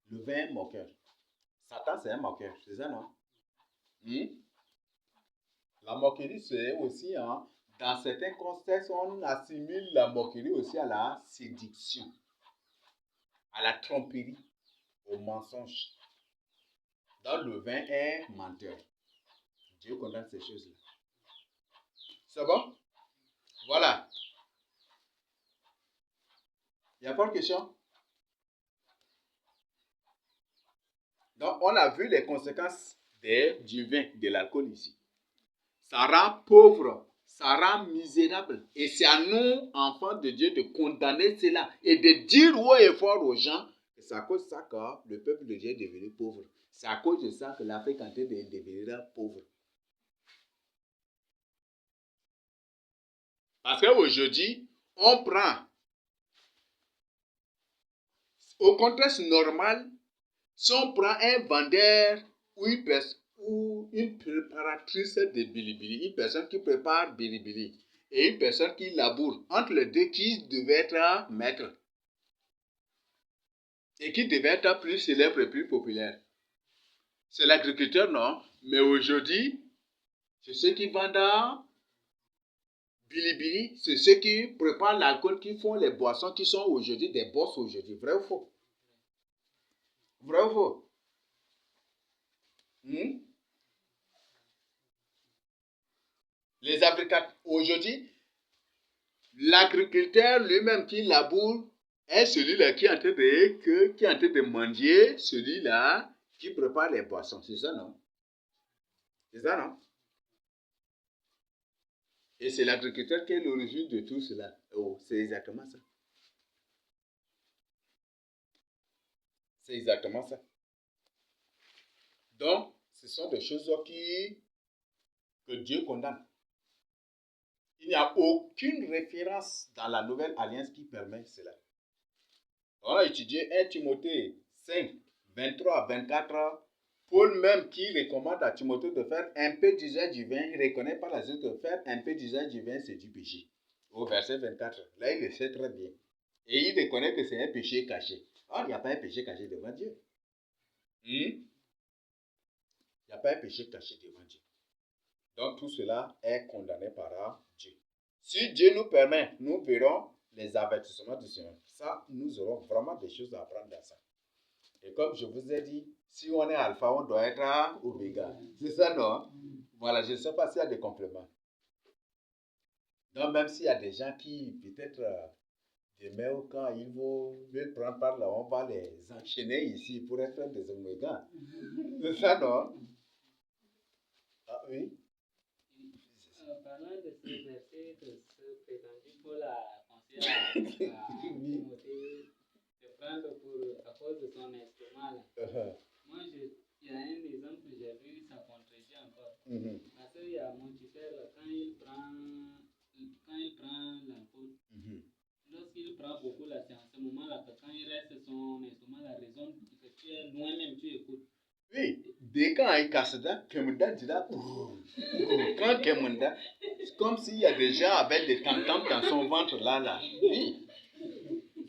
Le vin est moqueur. Satan, c'est un moqueur. C'est ça, non? La moquerie, c'est aussi, dans certains contextes, on assimile la moquerie aussi à la séduction, à la tromperie, au mensonge. Donc, le vin est menteur. Dieu condamne ces choses-là. C'est bon? Voilà. Il n'y a pas de question? Donc, on a vu les conséquences du vin, de l'alcool ici. Ça rend pauvre, ça rend misérable. Et c'est à nous, enfants de Dieu, de condamner cela et de dire haut et fort aux gens que c'est à cause de ça que le peuple de Dieu est devenu pauvre. C'est à cause de ça que l'Afrique est en train de devenir pauvre. Parce qu'aujourd'hui, on prend, au contexte normal, si on prend un vendeur ou une préparatrice de bilibili, une personne qui prépare bilibili et une personne qui laboure, entre les deux, qui devait être maître et qui devait être plus célèbre et plus populaire. C'est l'agriculteur, non? Mais aujourd'hui, c'est ceux qui vendent bilibili, c'est ceux qui préparent l'alcool, qui font les boissons, qui sont aujourd'hui des boss aujourd'hui. Vrai ou faux? Vrai ou faux? Les agriculteurs, aujourd'hui, l'agriculteur lui-même qui laboure est celui-là qui est en train de manger, celui-là qui prépare les boissons. C'est ça, non? C'est ça, non? Et c'est l'agriculteur qui est l'origine de tout cela. Oh, c'est exactement ça. C'est exactement ça. Donc, ce sont des choses que Dieu condamne. Il n'y a aucune référence dans la Nouvelle Alliance qui permet cela. On a étudié 1 Timothée 5, 23 à 24. Paul même qui recommande à Timothée de faire un peu d'usage du vin, il reconnaît par la suite que faire un peu d'usage du vin, c'est du péché. Au verset 24, là il le sait très bien. Et il reconnaît que c'est un péché caché. Or, il n'y a pas un péché caché devant Dieu. Il n'y a pas un péché caché devant Dieu. Donc tout cela est condamné par Dieu. Si Dieu nous permet, nous verrons les avertissements du Seigneur. Ça, nous aurons vraiment des choses à apprendre dans ça. Et comme je vous ai dit, si on est alpha, on doit être oméga. C'est ça, non? Voilà, je ne sais pas s'il y a des compléments. Donc même s'il y a des gens qui, peut-être, demain ou quand ils veulent prendre par là, on va les enchaîner ici pour être des omégas. C'est ça, non? Ah oui? Parlant de ces versets que ce prétendu Paul a conseillé à Timothée de prendre à cause de son instrument. Moi, il y a un exemple que j'ai vu, ça contredit encore. Parce qu'il y a mon tuteur, quand il prend l'alcool, lorsqu'il prend beaucoup, là, c'est en ce moment loin même, tu écoutes. Oui, dès quand il casse ça, Kemunda dit là, quand Kemunda, c'est comme s'il y a des gens avec des tam-tams dans son ventre là. Oui,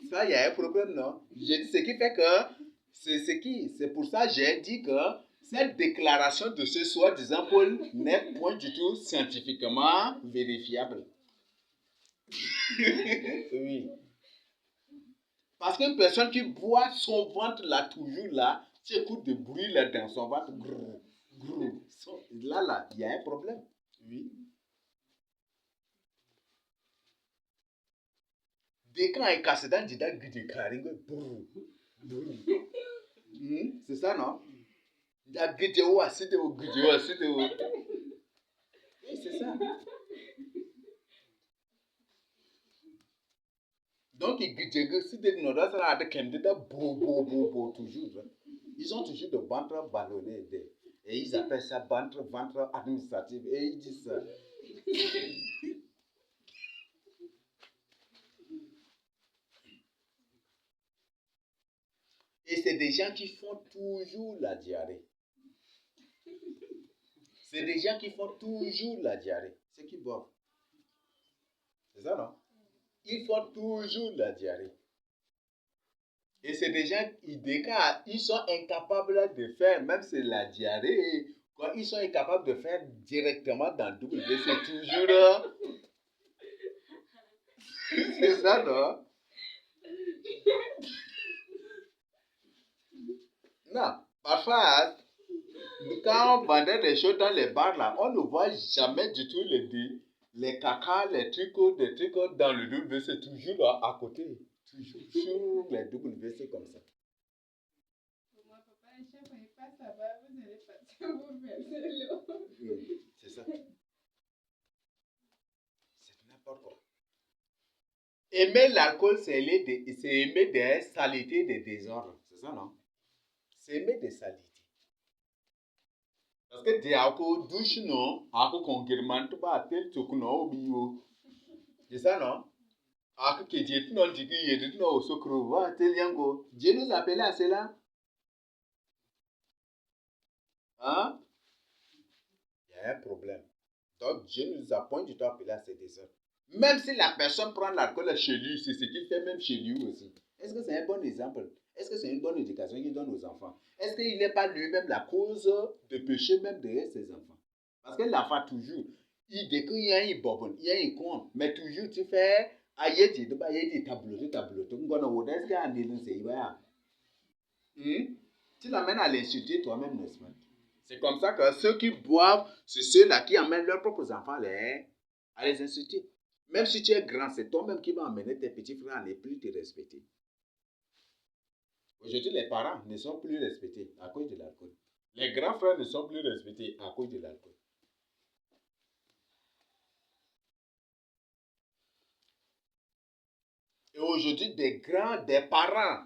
ça, il y a un problème, non? Ce qui fait que, c'est pour ça que j'ai dit que cette déclaration de ce soi-disant Paul n'est point du tout scientifiquement vérifiable. Oui. Parce qu'une personne qui boit son ventre là, toujours là, tu écoutes des bruits là dans son ventre, grrr, grrr, là, il y a un problème. Oui. Dès quand il casse dans Dida Gidikaringo, brrr, brrr. C'est ça, non? La Gidéo, c'est au Gidéo, c'est au. Oui, c'est ça. Donc, ils Gidéo, c'est des nodas, ça a des candidats, toujours. Ils ont toujours de ventre ballonné. Et ils appellent ça ventre administratif. Et ils disent ça. Et c'est des gens qui font toujours la diarrhée. C'est des gens qui font toujours la diarrhée. C'est qui boivent. C'est ça, non? Ils font toujours la diarrhée. Et c'est des gens, ils sont incapables de faire, même c'est la diarrhée, quand ils sont incapables de faire directement dans W, c'est toujours. C'est ça, non? Non. Parfois, quand on vendait des choses dans les bars, là, on ne voit jamais du tout les caca, les trucs dans le W, c'est toujours là, à côté. Toujours les WC comme ça. Moi, papa, à chaque fois il passe là-bas, vous allez partir vous verser l'eau. Oui, c'est ça. C'est n'importe quoi. Aimer l'alcool, c'est aimer des saletés, des désordres. C'est ça, non? C'est aimer des saletés. Parce que des alcool douche, non? Alcool qu'on guérante pas, tel truc, non? Au bio. C'est ça, non? Alcool que Dieu non dit qu'il y a au socro, va, tel yango. Dieu nous appelle à cela. Hein? Il y a un problème. Donc, Dieu nous a point du tout appelé à ces désordres. Même si la personne prend l'alcool chez lui, c'est ce qu'il fait même chez lui aussi. Est-ce que c'est un bon exemple? Est-ce que c'est une bonne éducation qu'il donne aux enfants? Est-ce qu'il n'est pas lui-même la cause de péché même derrière ses enfants? Parce que l'enfant toujours, il décrit, il y a un bobon, il y a un con, mais toujours tu fais, ayeti, tableau, est-ce qu'il y a un élan, c'est tu l'amènes à l'insulter toi-même, n'est-ce pas? C'est comme ça que ceux qui boivent, c'est ceux-là qui amènent leurs propres enfants à les insulter. Même si tu es grand, c'est toi-même qui vas amener tes petits frères à ne plus te respecter. Aujourd'hui, les parents ne sont plus respectés à cause de l'alcool. Les grands frères ne sont plus respectés à cause de l'alcool. Et aujourd'hui, des parents,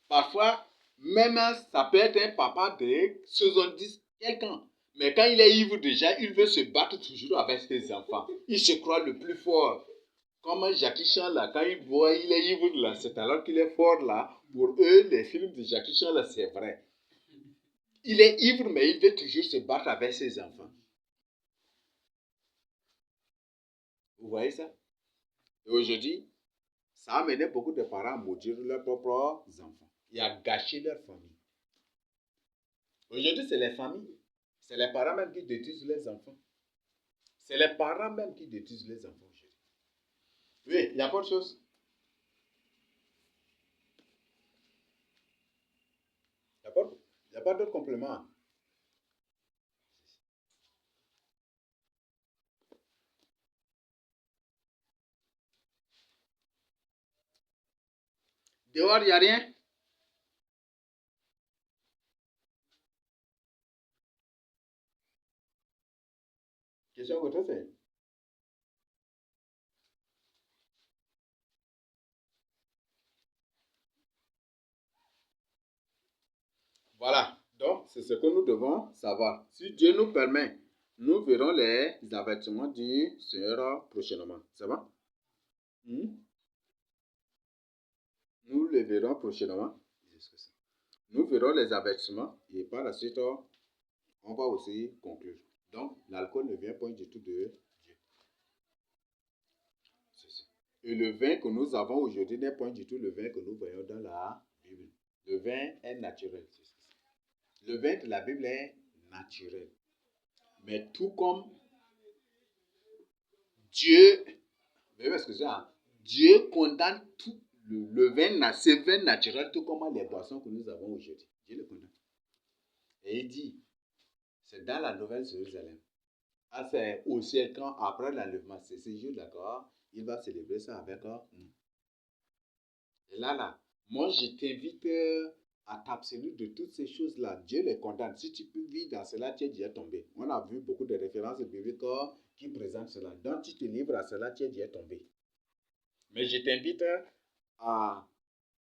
parfois, même ça peut être un papa de 70 quelqu'un. Mais quand il est ivre déjà, il veut se battre toujours avec ses enfants. Il se croit le plus fort. Comme Jackie Chan là, quand il boit, il est ivre là, c'est alors qu'il est fort là. Pour eux, les films de Jackie Chan là, c'est vrai. Il est ivre, mais il veut toujours se battre avec ses enfants. Vous voyez ça? Et aujourd'hui, ça a amené beaucoup de parents à maudire leurs propres enfants et à gâcher leur famille. Aujourd'hui, c'est les familles. C'est les parents même qui détruisent les enfants. C'est les parents même qui détruisent les enfants aujourd'hui. Oui, il n'y a pas de chose. Il n'y a pas d'autre complément. Dehors, il n'y a rien. Question votre c'est. Voilà. Donc, c'est ce que nous devons savoir. Si Dieu nous permet, nous verrons les avertissements du Seigneur prochainement. Ça va? Nous les verrons prochainement. Nous verrons les avertissements et par la suite, on va aussi conclure. Donc, l'alcool ne vient point du tout de Dieu. Et le vin que nous avons aujourd'hui n'est point du tout le vin que nous voyons dans la Bible. Le vin est naturel. Le vin de la Bible est naturel. Mais tout comme Dieu, Dieu condamne tout le vin, ce vin naturel, tout comme les boissons que nous avons aujourd'hui. Dieu le condamne. Et il dit, c'est dans la Nouvelle Jérusalem. C'est au ciel, quand après l'enlèvement, c'est ce jour d'accord, il va célébrer ça avec nous. Et là, moi je t'invite à t'abstenir de toutes ces choses-là. Dieu les condamne. Si tu peux vivre dans cela, tu es déjà tombé. On a vu beaucoup de références bibliques qui présentent cela. Donc tu te livres à cela, tu es déjà tombé. Mais je t'invite à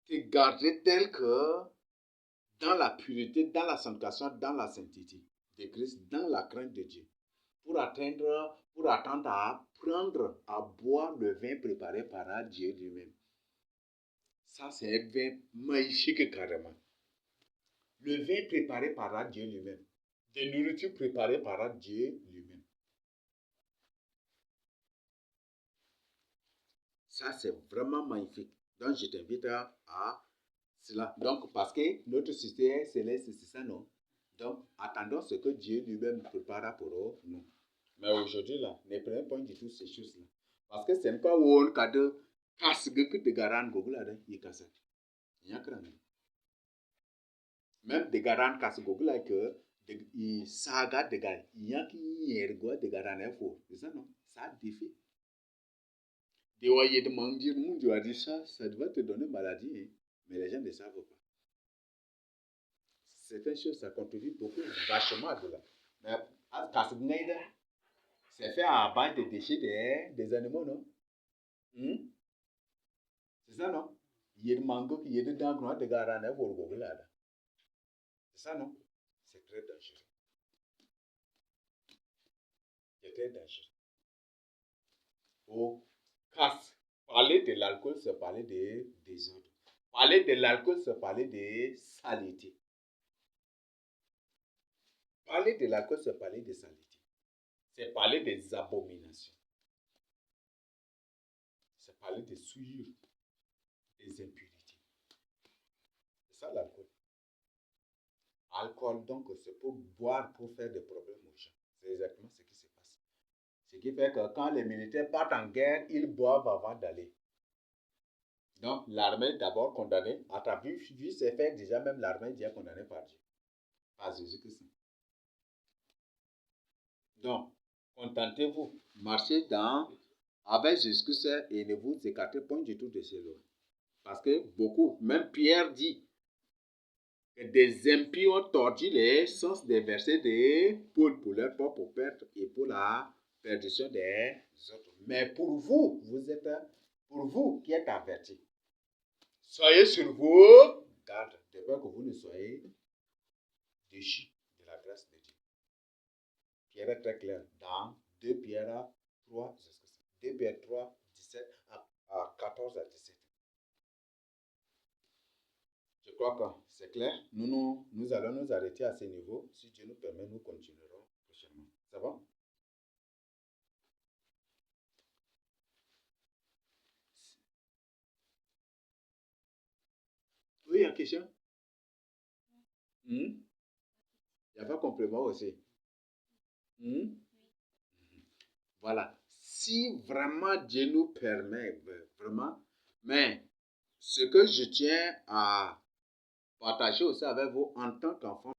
te garder tel que dans la pureté, dans la sanctification, dans la sainteté de Christ, dans la crainte de Dieu. Pour attendre à prendre, à boire le vin préparé par Dieu lui-même. Ça, c'est un vin magnifique carrément. Le vin préparé par Dieu lui-même. Des nourritures préparées par Dieu lui-même. Ça, c'est vraiment magnifique. Donc, je t'invite à cela. Donc, parce que notre système céleste, c'est ça, non? Donc, attendons ce que Dieu lui-même prépare pour nous. Mais aujourd'hui, là, ne prenez pas du tout ces choses-là. Parce que c'est un cas où on a de casse que de garan Google là, il casse. Il y a que même de garan casse Google là que il saga de garan. Il y a qui y de garan est faux. C'est ça, non? Ça défait. Des voyez de manger, mon Dieu a dit ça, ça va te donner maladie, hein? Mais les gens ne savent pas. Certaines choses, ça contribue beaucoup, vachement à cela. Mais à Kassignaïda, c'est fait à base de déchets des animaux, non? C'est ça, non? Il y a des mangots qui y a des dents qui ont des garanes pour le là. C'est ça, non? C'est très dangereux. C'est très dangereux. Au casse, parler de l'alcool, c'est parler des désordres. Parler de l'alcool, c'est parler de saleté. Parler de l'alcool, c'est parler de saleté. C'est parler des abominations. C'est parler des souillures, des impurités. C'est ça l'alcool. Alcool, donc, c'est pour boire, pour faire des problèmes aux gens. C'est exactement ce qui se passe. Ce qui fait que quand les militaires partent en guerre, ils boivent avant d'aller. Donc, l'armée d'abord condamnée. À ta vue, c'est fait déjà, même l'armée est déjà condamnée par Dieu. Par Jésus-Christ. Donc, contentez-vous. Marchez avec Jésus-Christ et ne vous écartez point du tout de cela. Parce que beaucoup, même Pierre dit que des impies ont tordu les sens des versets de Paul pour leur propre perte et pour la perdition des autres. Mais pour vous, pour vous qui êtes avertis, soyez sur vos gardes, de peur que vous ne soyez déchus de la grâce de Dieu. Pierre est très clair dans 2 Pierre 3, 2 Pierre 3, 17 à 14 à 17. Je crois que c'est clair. Nous allons nous arrêter à ce niveau. Si Dieu nous permet, nous continuerons prochainement. Ça va? Oui, il y a une question? Il n'y a pas de complément aussi. Voilà. Si vraiment Dieu nous permet, vraiment, mais ce que je tiens à partager aussi avec vous en tant qu'enfant,